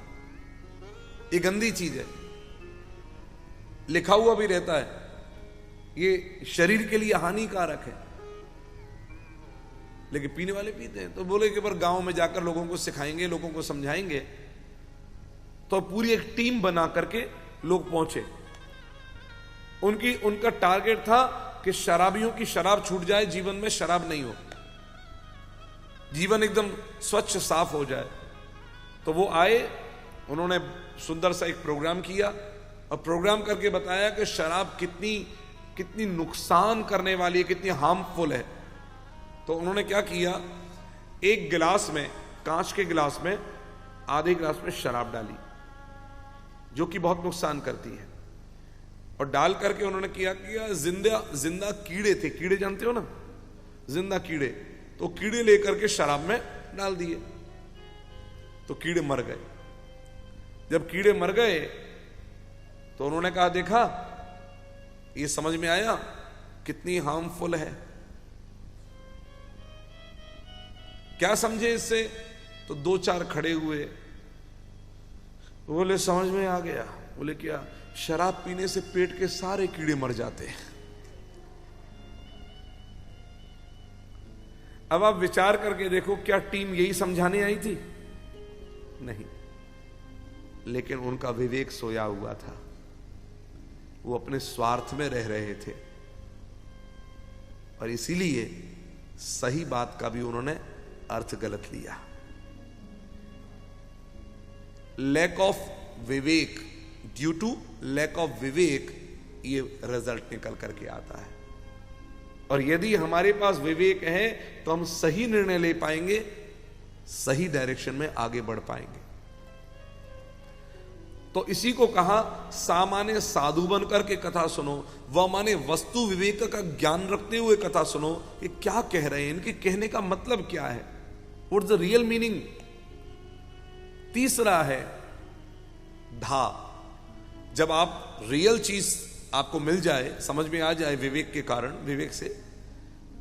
ये गंदी चीज है, लिखा हुआ भी रहता है, ये शरीर के लिए हानिकारक है, लेकिन पीने वाले पीते हैं। तो बोले कि पर गांव में जाकर लोगों को सिखाएंगे, लोगों को समझाएंगे। तो पूरी एक टीम बना करके लोग पहुंचे। उनका टारगेट था कि शराबियों की शराब छूट जाए, जीवन में शराब नहीं हो, जीवन एकदम स्वच्छ साफ हो जाए। तो वो आए, उन्होंने सुंदर सा एक प्रोग्राम किया और प्रोग्राम करके बताया कि शराब कितनी नुकसान करने वाली है, कितनी हार्मफुल है। तो उन्होंने क्या किया, एक गिलास में, कांच के गिलास में आधे गिलास में शराब डाली, जो कि बहुत नुकसान करती है, और डाल करके उन्होंने क्या किया, जिंदा कीड़े थे, कीड़े जानते हो ना, जिंदा कीड़े, तो कीड़े लेकर के शराब में डाल दिए, तो कीड़े मर गए। जब कीड़े मर गए तो उन्होंने कहा, देखा ये समझ में आया कितनी हार्मफुल है। क्या समझे इससे? तो दो चार खड़े हुए, बोले समझ में आ गया। बोले क्या? शराब पीने से पेट के सारे कीड़े मर जाते हैं। अब आप विचार करके देखो, क्या टीम यही समझाने आई थी? नहीं, लेकिन उनका विवेक सोया हुआ था, वो अपने स्वार्थ में रह रहे थे, और इसीलिए सही बात का भी उन्होंने अर्थ गलत लिया। Lack of vivek, due to lack of vivek, ये रिजल्ट निकल करके आता है। और यदि हमारे पास विवेक है तो हम सही निर्णय ले पाएंगे, सही डायरेक्शन में आगे बढ़ पाएंगे। तो इसी को कहा, सामान्य साधु बनकर के कथा सुनो, वह माने वस्तु विवेक का ज्ञान रखते हुए कथा सुनो कि क्या कह रहे हैं, इनके कहने का मतलब क्या है, what is the real meaning. तीसरा है धा। जब आप रियल चीज आपको मिल जाए, समझ में आ जाए विवेक के कारण, विवेक से,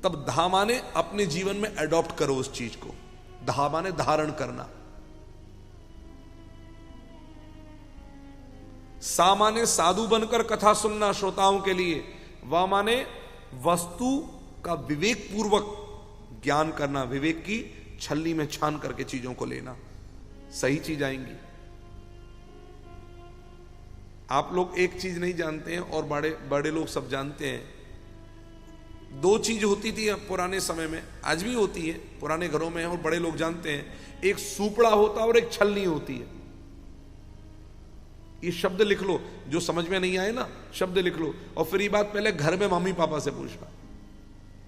तब धा माने अपने जीवन में अडॉप्ट करो उस चीज को। धा माने धारण करना। सामान्य साधु बनकर कथा सुनना श्रोताओं के लिए, वह माने वस्तु का विवेक पूर्वक ज्ञान करना, विवेक की छलनी में छान करके चीजों को लेना, सही चीज आएंगी। आप लोग एक चीज नहीं जानते हैं और बड़े बड़े लोग सब जानते हैं। दो चीज होती थी पुराने समय में, आज भी होती है, पुराने घरों में है और बड़े लोग जानते हैं। एक सूपड़ा होता है और एक छलनी होती है। ये शब्द लिख लो, जो समझ में नहीं आए ना शब्द लिख लो, और फिर ये बात पहले घर में मम्मी पापा से पूछना,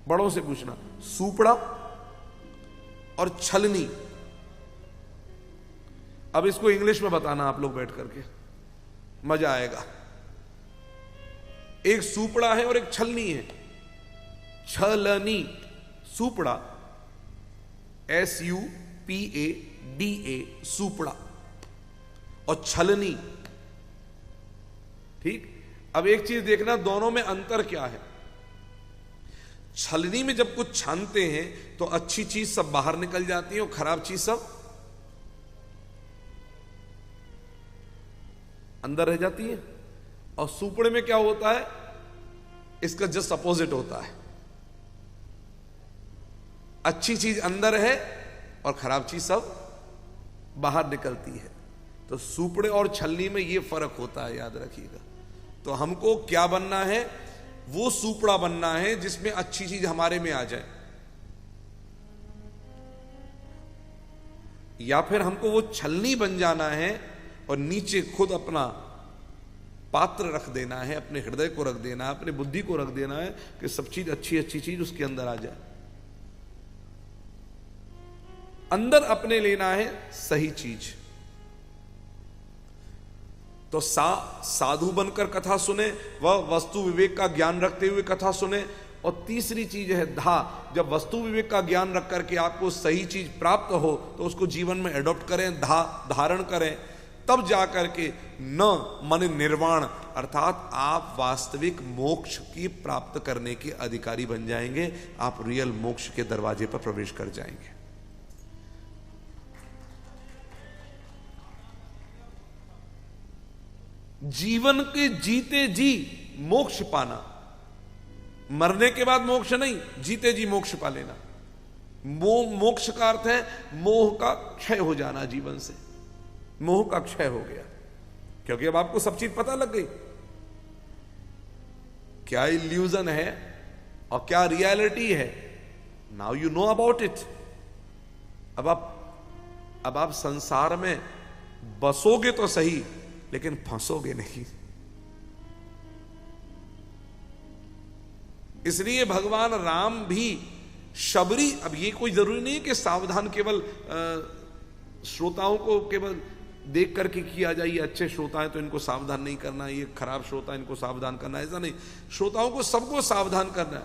बड़ों से पूछना। सूपड़ा और छलनी, अब इसको इंग्लिश में बताना आप लोग बैठ करके, मजा आएगा। एक सूपड़ा है और एक छलनी है। छलनी, सूपड़ा SUPADA, सूपड़ा, और छलनी। ठीक, अब एक चीज देखना, दोनों में अंतर क्या है। छलनी में जब कुछ छानते हैं तो अच्छी चीज सब बाहर निकल जाती है और खराब चीज सब अंदर रह जाती है। और सूपड़े में क्या होता है, इसका जस्ट अपोजिट होता है। अच्छी चीज अंदर है और खराब चीज सब बाहर निकलती है। तो सूपड़े और छलनी में यह फर्क होता है, याद रखिएगा। तो हमको क्या बनना है, वो सूपड़ा बनना है जिसमें अच्छी चीज हमारे में आ जाए, या फिर हमको वो छलनी बन जाना है और नीचे खुद अपना पात्र रख देना है, अपने हृदय को रख देना है, अपने बुद्धि को रख देना है कि सब चीज अच्छी अच्छी चीज उसके अंदर आ जाए। अंदर अपने लेना है सही चीज। तो साधु बनकर कथा सुने, वह वस्तु विवेक का ज्ञान रखते हुए कथा सुने। और तीसरी चीज है धा, जब वस्तु विवेक का ज्ञान रख करके आपको सही चीज प्राप्त हो तो उसको जीवन में एडॉप्ट करें, धारण करें, तब जाकर के न मन निर्वाण, अर्थात आप वास्तविक मोक्ष की प्राप्त करने के अधिकारी बन जाएंगे। आप रियल मोक्ष के दरवाजे पर प्रवेश कर जाएंगे। जीवन के जीते जी मोक्ष पाना, मरने के बाद मोक्ष नहीं, जीते जी मोक्ष पा लेना। मोक्ष का अर्थ है मोह का क्षय हो जाना जीवन से। मोह का क्षय हो गया, क्योंकि अब आपको सब चीज पता लग गई, क्या इल्यूजन है और क्या रियलिटी है। Now you know about it. अब आप संसार में बसोगे तो सही, लेकिन फंसोगे नहीं। इसलिए भगवान राम भी शबरी, अब ये कोई जरूरी नहीं है कि सावधान केवल श्रोताओं को केवल देख करके किया जाए, ये अच्छे श्रोता हैं तो इनको सावधान नहीं करना, ये खराब श्रोता इनको सावधान करना, ऐसा नहीं। श्रोताओं को सबको सावधान करना है,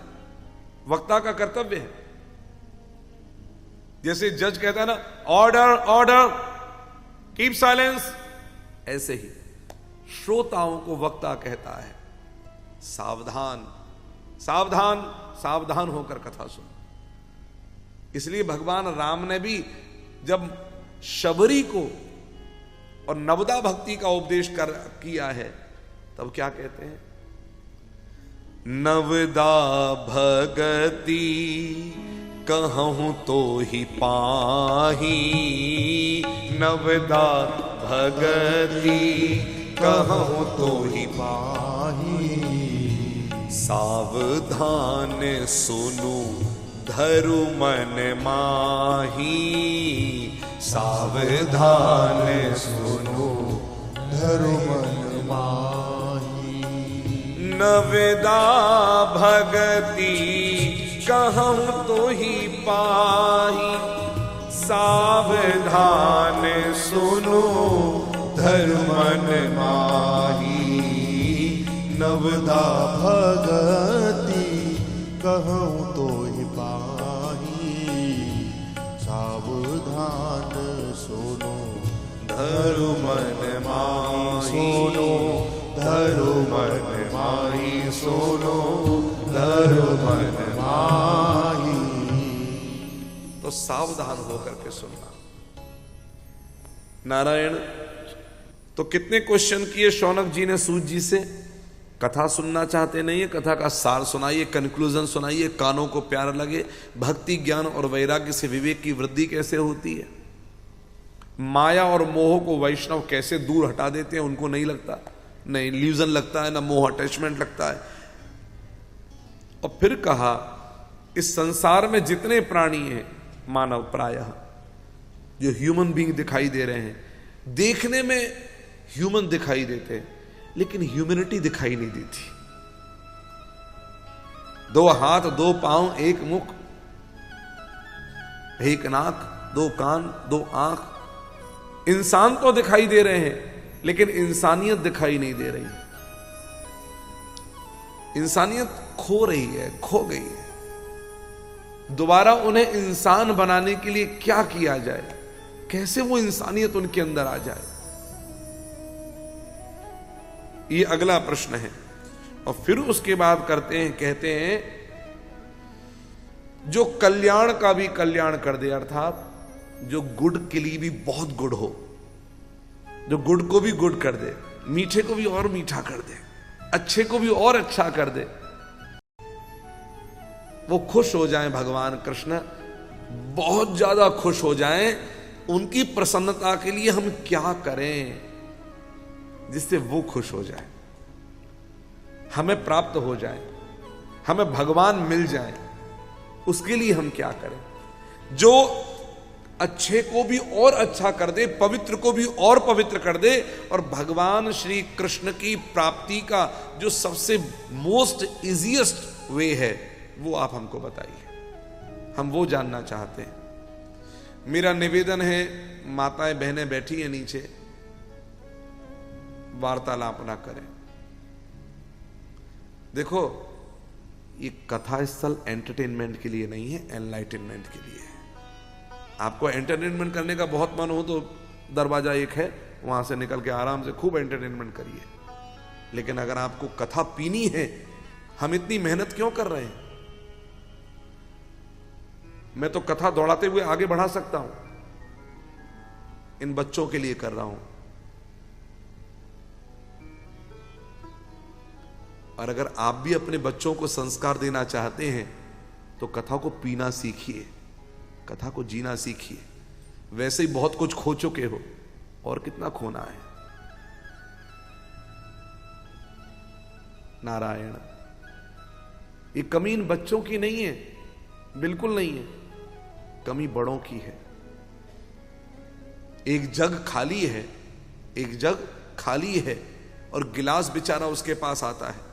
वक्ता का कर्तव्य है। जैसे जज कहता है ना, ऑर्डर ऑर्डर, कीप साइलेंस, ऐसे ही श्रोताओं को वक्ता कहता है सावधान सावधान सावधान होकर कथा सुनो। इसलिए भगवान राम ने भी जब शबरी को और नवदा भक्ति का उपदेश किया है, तब क्या कहते हैं, नवदा भगति कहूं तो ही पाही, नवदा भगति कहूं तो ही पाही, सावधान सुनु धरु मन माही, सावधान सुनो धरु मन माही, नवदा भगति कहूं तो ही पाही, सावधान सुनो धरु मन माही, नवदा भगति कहूं तो ही पाही, सावधान सुनो धरु मन माही, सुनो धरु मन माही, सुनो धरु मन माही। तो सावधान होकर के सुनना। नारायण तो कितने क्वेश्चन किए शौनक जी ने सूत जी से, कथा सुनना चाहते नहीं है, कथा का सार सुनाइए, कंक्लूजन सुनाइए, कानों को प्यार लगे। भक्ति ज्ञान और वैराग्य से विवेक की वृद्धि कैसे होती है, माया और मोह को वैष्णव कैसे दूर हटा देते हैं, उनको नहीं लगता, न इल्यूजन लगता है, न मोह अटैचमेंट लगता है। और फिर कहा इस संसार में जितने प्राणी हैं मानव प्रायः जो ह्यूमन बीइंग दिखाई दे रहे हैं, देखने में ह्यूमन दिखाई देते हैं लेकिन ह्यूमैनिटी दिखाई नहीं देती। 2 हाथ 2 पांव 1 मुख 1 नाक 2 कान 2 आंख, इंसान तो दिखाई दे रहे हैं लेकिन इंसानियत दिखाई नहीं दे रही। इंसानियत खो रही है, खो गई है। दोबारा उन्हें इंसान बनाने के लिए क्या किया जाए, कैसे वो इंसानियत उनके अंदर आ जाए, ये अगला प्रश्न है। और फिर उसके बाद करते हैं, कहते हैं जो कल्याण का भी कल्याण कर दे, अर्थात जो गुड के लिए भी बहुत गुड हो, जो गुड को भी गुड कर दे, मीठे को भी और मीठा कर दे, अच्छे को भी और अच्छा कर दे, वो खुश हो जाएं। भगवान कृष्ण बहुत ज्यादा खुश हो जाएं। उनकी प्रसन्नता के लिए हम क्या करें जिससे वो खुश हो जाए, हमें प्राप्त हो जाए, हमें भगवान मिल जाए, उसके लिए हम क्या करें। जो अच्छे को भी और अच्छा कर दे, पवित्र को भी और पवित्र कर दे, और भगवान श्री कृष्ण की प्राप्ति का जो सबसे मोस्ट इजीएस्ट वे है वो आप हमको बताइए, हम वो जानना चाहते हैं। मेरा निवेदन है, माताएं बहनें बैठी हैं नीचे, वार्तालाप ना करें। देखो ये कथा स्थल एंटरटेनमेंट के लिए नहीं है, एनलाइटनमेंट के लिए है। आपको एंटरटेनमेंट करने का बहुत मन हो तो दरवाजा एक है, वहां से निकल के आराम से खूब एंटरटेनमेंट करिए। लेकिन अगर आपको कथा पीनी है, हम इतनी मेहनत क्यों कर रहे हैं? मैं तो कथा दौड़ाते हुए आगे बढ़ा सकता हूं, इन बच्चों के लिए कर रहा हूं। और अगर आप भी अपने बच्चों को संस्कार देना चाहते हैं तो कथा को पीना सीखिए, कथा को जीना सीखिए। वैसे ही बहुत कुछ खो चुके हो, और कितना खोना है। नारायण, ये कमी इन बच्चों की नहीं है, बिल्कुल नहीं है, कमी बड़ों की है। एक जग खाली है, एक जग खाली है, और गिलास बेचारा उसके पास आता है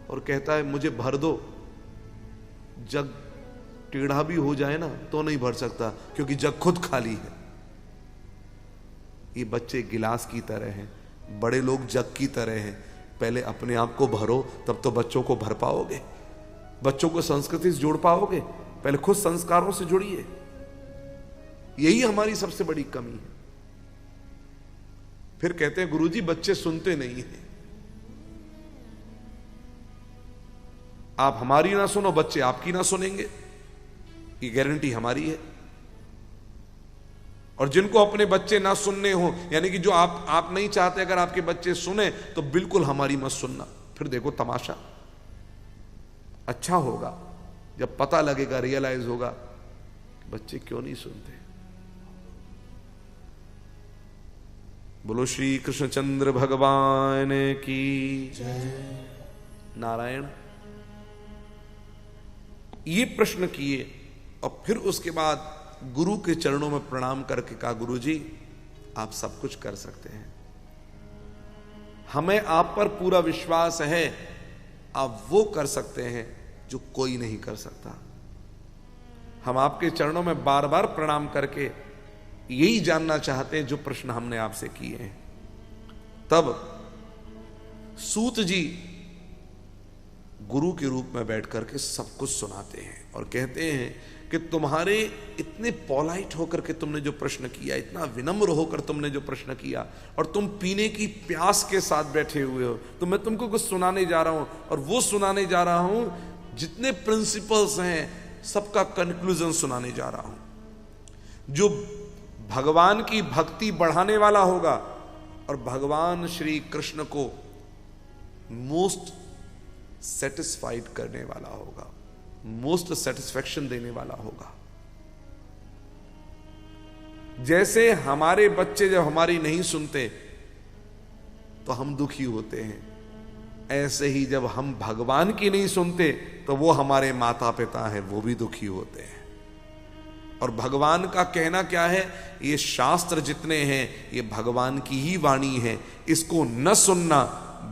और कहता है मुझे भर दो। जग टेढ़ा भी हो जाए ना तो नहीं भर सकता, क्योंकि जग खुद खाली है। ये बच्चे गिलास की तरह हैं, बड़े लोग जग की तरह हैं। पहले अपने आप को भरो, तब तो बच्चों को भर पाओगे, बच्चों को संस्कृति से जोड़ पाओगे। पहले खुद संस्कारों से जुड़िए। यही हमारी सबसे बड़ी कमी है। फिर कहते हैं गुरुजी बच्चे सुनते नहीं हैं। आप हमारी ना सुनो, बच्चे आपकी ना सुनेंगे, ये गारंटी हमारी है। और जिनको अपने बच्चे ना सुनने हो, यानी कि जो आप नहीं चाहते अगर आपके बच्चे सुने, तो बिल्कुल हमारी मत सुनना। फिर देखो तमाशा अच्छा होगा जब पता लगेगा, रियलाइज होगा कि बच्चे क्यों नहीं सुनते। बोलो श्री कृष्णचंद्र भगवान की जय। नारायण। ये प्रश्न किए और फिर उसके बाद गुरु के चरणों में प्रणाम करके कहा गुरुजी आप सब कुछ कर सकते हैं, हमें आप पर पूरा विश्वास है, आप वो कर सकते हैं जो कोई नहीं कर सकता। हम आपके चरणों में बार बार प्रणाम करके यही जानना चाहते हैं जो प्रश्न हमने आपसे किए हैं। तब सूत जी गुरु के रूप में बैठ करके सब कुछ सुनाते हैं और कहते हैं कि तुम्हारे इतने पोलाइट होकर के तुमने जो प्रश्न किया, इतना विनम्र होकर तुमने जो प्रश्न किया, और तुम पीने की प्यास के साथ बैठे हुए हो, तो मैं तुमको कुछ सुनाने जा रहा हूं। और वो सुनाने जा रहा हूं जितने प्रिंसिपल्स हैं सबका कंक्लूजन सुनाने जा रहा हूं, जो भगवान की भक्ति बढ़ाने वाला होगा और भगवान श्री कृष्ण को मोस्ट सेटिस्फाइड करने वाला होगा, मोस्ट सेटिस्फैक्शन देने वाला होगा। जैसे हमारे बच्चे जब हमारी नहीं सुनते तो हम दुखी होते हैं, ऐसे ही जब हम भगवान की नहीं सुनते तो वो हमारे माता पिता हैं, वो भी दुखी होते हैं। और भगवान का कहना क्या है, ये शास्त्र जितने हैं ये भगवान की ही वाणी है, इसको न सुनना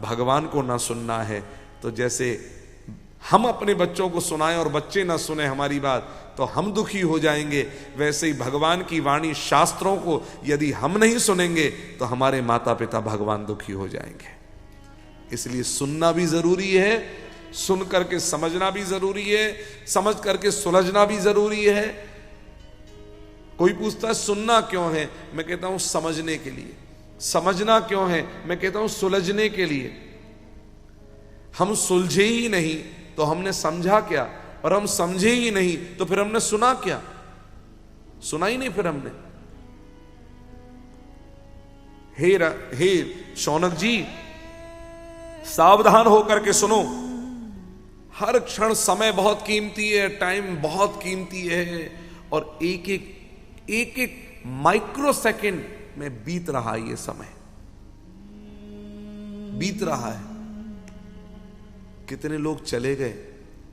भगवान को न सुनना है। तो जैसे हम अपने बच्चों को सुनाएं और बच्चे ना सुने हमारी बात तो हम दुखी हो जाएंगे, वैसे ही भगवान की वाणी शास्त्रों को यदि हम नहीं सुनेंगे तो हमारे माता पिता भगवान दुखी हो जाएंगे। इसलिए सुनना भी जरूरी है, सुन करके समझना भी जरूरी है, समझ करके सुलझना भी जरूरी है। कोई पूछता है सुनना क्यों है, मैं कहता हूं समझने के लिए। समझना क्यों है, मैं कहता हूं सुलझने के लिए। हम सुलझे ही नहीं तो हमने समझा क्या, और हम समझे ही नहीं तो फिर हमने सुना क्या, सुना ही नहीं फिर हमने। हे शौनक जी, सावधान होकर के सुनो, हर क्षण समय बहुत कीमती है, टाइम बहुत कीमती है, और एक एक माइक्रो सेकेंड में बीत रहा है, ये समय बीत रहा है। कितने लोग चले गए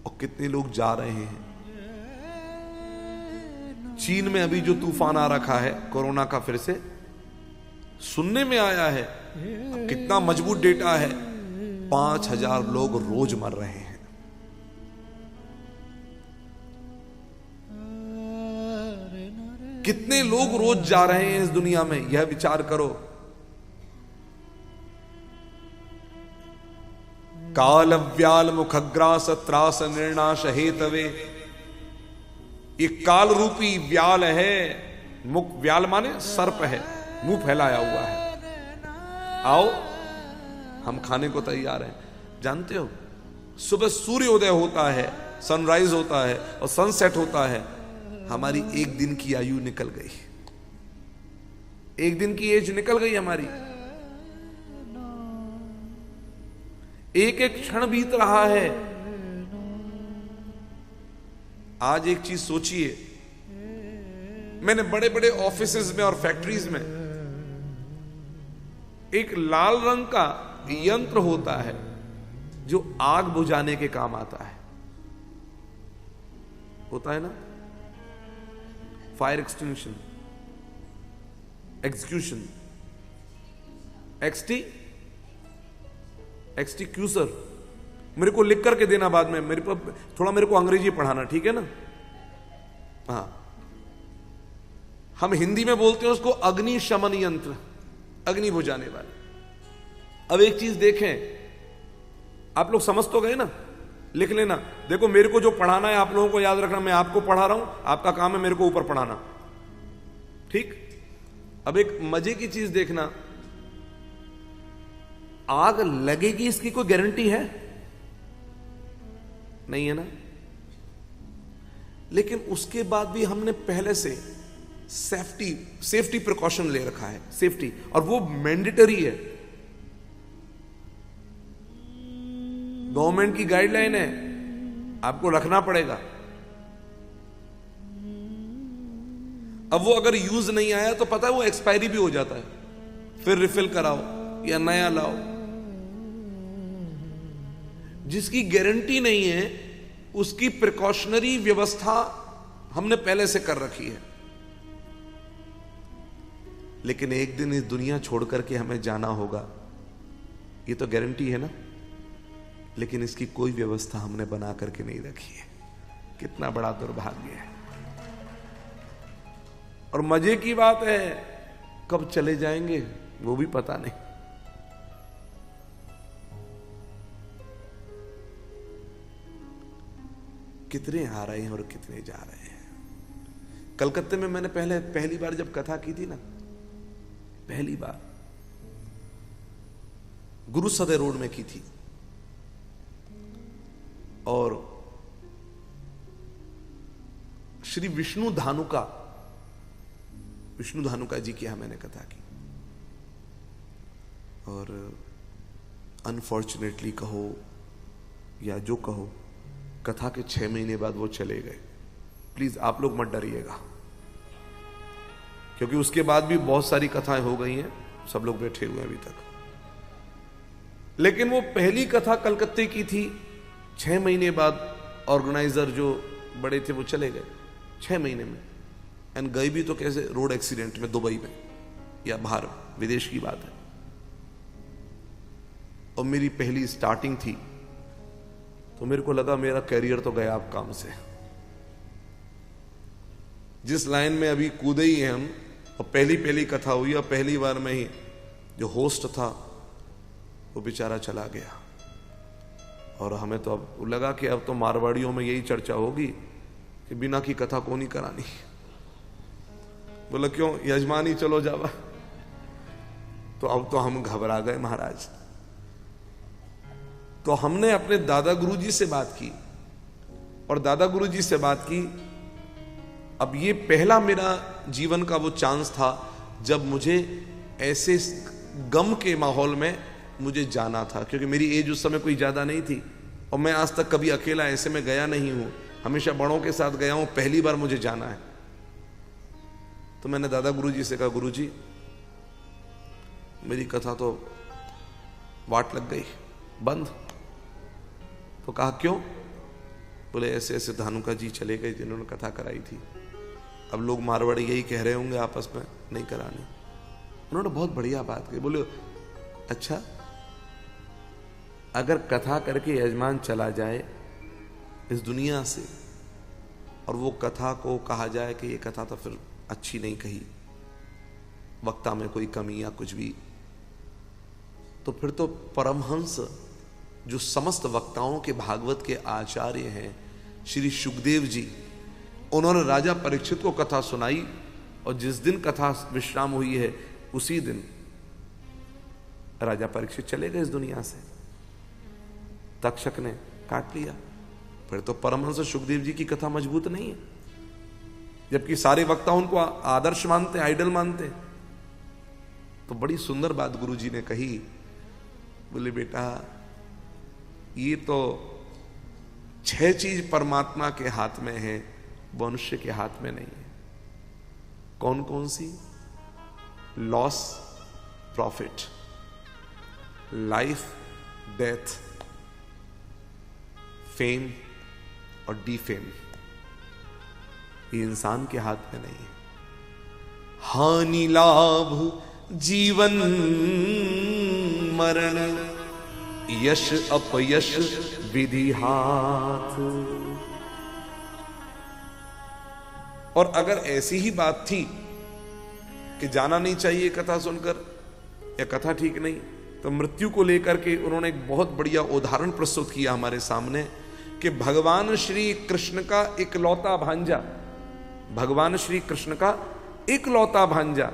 और कितने लोग जा रहे हैं। चीन में अभी जो तूफान आ रखा है कोरोना का, फिर से सुनने में आया है, अब कितना मजबूत डेटा है, 5000 लोग रोज मर रहे हैं। कितने लोग रोज जा रहे हैं इस दुनिया में, यह विचार करो। काल व्याल मुखग्रास त्रास निर्णाश हेतवे, ये काल रूपी व्याल है। मुख व्याल माने सर्प है, मुंह फैलाया हुआ है। आओ हम खाने को तैयार हैं। जानते हो सुबह सूर्योदय होता है, सनराइज होता है और सनसेट होता है, हमारी एक दिन की आयु निकल गई, एक दिन की एज निकल गई हमारी। एक एक क्षण बीत रहा है। आज एक चीज सोचिए, मैंने बड़े बड़े ऑफिसेज में और फैक्ट्रीज में एक लाल रंग का यंत्र होता है जो आग बुझाने के काम आता है, होता है ना, फायर एक्सटिंक्शन, एग्जीक्यूशन, एक्सटिक्यूसर। मेरे को लिख करके देना बाद में, मेरे पर थोड़ा मेरे को अंग्रेजी पढ़ाना, ठीक है ना। हाँ, हम हिंदी में बोलते हैं उसको अग्निशमन यंत्र, अग्नि बुझाने वाले। अब एक चीज देखें, आप लोग समझ तो गए ना, लिख लेना। देखो मेरे को जो पढ़ाना है आप लोगों को याद रखना, मैं आपको पढ़ा रहा हूं, आपका काम है मेरे को ऊपर पढ़ाना, ठीक। अब एक मजे की चीज देखना, आग लगेगी इसकी कोई गारंटी है नहीं, है ना। लेकिन उसके बाद भी हमने पहले से सेफ्टी प्रिकॉशन ले रखा है, सेफ्टी, और वो मैंडेटरी है, गवर्नमेंट की गाइडलाइन है, आपको रखना पड़ेगा। अब वो अगर यूज नहीं आया तो पता है वो एक्सपायरी भी हो जाता है, फिर रिफिल कराओ या नया लाओ। जिसकी गारंटी नहीं है उसकी प्रिकॉशनरी व्यवस्था हमने पहले से कर रखी है। लेकिन एक दिन इस दुनिया छोड़ करके हमें जाना होगा, ये तो गारंटी है ना, लेकिन इसकी कोई व्यवस्था हमने बना करके नहीं रखी है। कितना बड़ा दुर्भाग्य है। और मजे की बात है, कब चले जाएंगे वो भी पता नहीं। कितने आ रहे हैं और कितने जा रहे हैं। कलकत्ते में मैंने पहली बार जब कथा की थी ना, पहली बार गुरु सदय रोड में की थी, और श्री विष्णु धानुका जी की यहां मैंने कथा की। और अनफॉर्चुनेटली कहो या जो कहो, कथा के 6 महीने बाद वो चले गए। प्लीज आप लोग मत डरिएगा, क्योंकि उसके बाद भी बहुत सारी कथाएं हो गई हैं, सब लोग बैठे हुए हैं अभी तक। लेकिन वो पहली कथा कलकत्ते की थी, 6 महीने बाद ऑर्गेनाइजर जो बड़े थे वो चले गए 6 महीने में। एंड गए भी तो कैसे, रोड एक्सीडेंट में, दुबई में या बाहर विदेश की बात है। और मेरी पहली स्टार्टिंग थी, तो मेरे को लगा मेरा कैरियर तो गया अब काम से। जिस लाइन में अभी कूदे ही हैं हम, और पहली कथा हुई, और पहली बार में ही जो होस्ट था वो बेचारा चला गया। और हमें तो अब लगा कि अब तो मारवाड़ियों में यही चर्चा होगी कि बिना की कथा को नहीं करानी। बोला क्यों, यजमानी चलो जावा। तो अब तो हम घबरा गए महाराज। तो हमने अपने दादा गुरुजी से बात की, और दादा गुरुजी से बात की। अब ये पहला मेरा जीवन का वो चांस था जब मुझे ऐसे गम के माहौल में मुझे जाना था, क्योंकि मेरी एज उस समय कोई ज्यादा नहीं थी, और मैं आज तक कभी अकेला ऐसे में गया नहीं हूं, हमेशा बड़ों के साथ गया हूं। पहली बार मुझे जाना है। तो मैंने दादा गुरुजी से कहा, गुरुजी मेरी कथा तो वाट लग गई, बंद। तो कहा क्यों? बोले ऐसे ऐसे धानुका जी चले गए जिन्होंने कथा कराई थी, अब लोग मारवाड़ी यही कह रहे होंगे आपस में नहीं करानी। उन्होंने बहुत बढ़िया बात कही। बोले अच्छा, अगर कथा करके यजमान चला जाए इस दुनिया से, और वो कथा को कहा जाए कि ये कथा तो फिर अच्छी नहीं कही, वक्ता में कोई कमी या कुछ भी, तो फिर तो परमहंस जो समस्त वक्ताओं के भागवत के आचार्य हैं श्री सुखदेव जी, उन्होंने राजा परीक्षित को कथा सुनाई, और जिस दिन कथा विश्राम हुई है उसी दिन राजा परीक्षित चले गए इस दुनिया से। तक्षक ने काट लिया। फिर तो परमहंस सुखदेव जी की कथा मजबूत नहीं है, जबकि सारे वक्ता उनको आदर्श मानते, आइडल मानते। तो बड़ी सुंदर बात गुरुजी ने कही। बोले बेटा ये तो 6 चीज परमात्मा के हाथ में है, मनुष्य के हाथ में नहीं है। कौन कौन सी? Loss, profit, life, death, fame और डीफेम। ये इंसान के हाथ में नहीं है। हानि लाभ जीवन मरण, यश अपयश विधि हाथ। और अगर ऐसी ही बात थी कि जाना नहीं चाहिए कथा सुनकर, या कथा ठीक नहीं, तो मृत्यु को लेकर के उन्होंने एक बहुत बढ़िया उदाहरण प्रस्तुत किया हमारे सामने कि भगवान श्री कृष्ण का इकलौता भांजा, भगवान श्री कृष्ण का इकलौता भांजा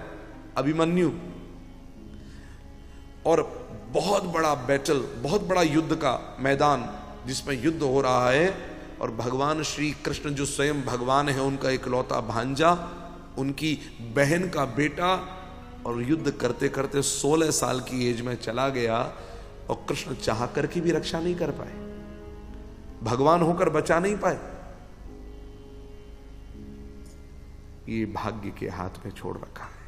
अभिमन्यु, और बहुत बड़ा बैटल, बहुत बड़ा युद्ध का मैदान जिसमें युद्ध हो रहा है, और भगवान श्री कृष्ण जो स्वयं भगवान है उनका इकलौता भांजा, उनकी बहन का बेटा, और युद्ध करते करते 16 साल की एज में चला गया, और कृष्ण चाह करके भी रक्षा नहीं कर पाए, भगवान होकर बचा नहीं पाए। ये भाग्य के हाथ में छोड़ रखा है।